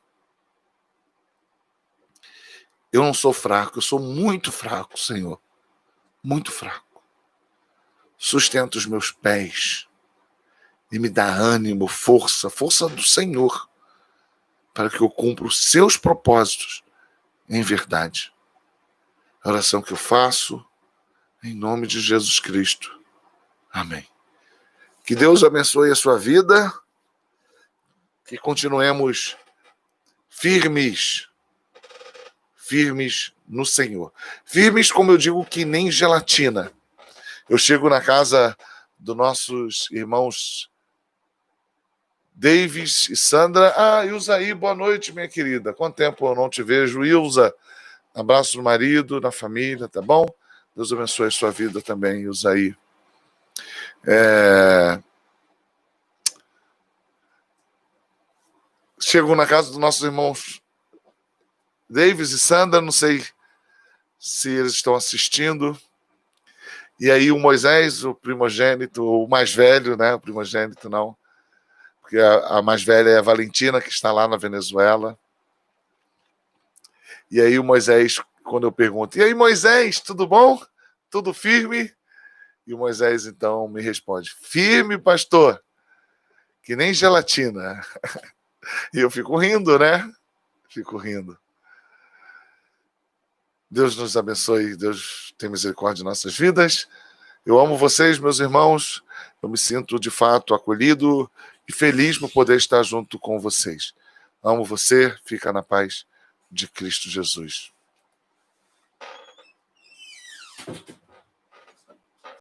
Eu não sou fraco, eu sou muito fraco, Senhor. Muito fraco. Sustenta os meus pés e me dá ânimo, força do Senhor, para que eu cumpra os seus propósitos em verdade. A oração que eu faço, em nome de Jesus Cristo. Amém. Que Deus abençoe a sua vida, que continuemos firmes no Senhor. Firmes, como eu digo, que nem gelatina. Eu chego na casa dos nossos irmãos Davis e Sandra. Ilza aí, boa noite, minha querida. Quanto tempo eu não te vejo, Ilza? Abraço no marido, na família, tá bom? Deus abençoe a sua vida também, Ilza aí. Chego na casa dos nossos irmãos Davis e Sandra, não sei se eles estão assistindo. E aí o Moisés, o primogênito, o mais velho, né? O primogênito não, porque a mais velha é a Valentina, que está lá na Venezuela. E aí o Moisés, quando eu pergunto, e aí Moisés, tudo bom? Tudo firme? E o Moisés então me responde, firme, pastor, que nem gelatina. E eu fico rindo, né? Fico rindo. Deus nos abençoe, Deus tem misericórdia de nossas vidas. Eu amo vocês, meus irmãos. Eu me sinto, de fato, acolhido e feliz por poder estar junto com vocês. Amo você, fica na paz de Cristo Jesus.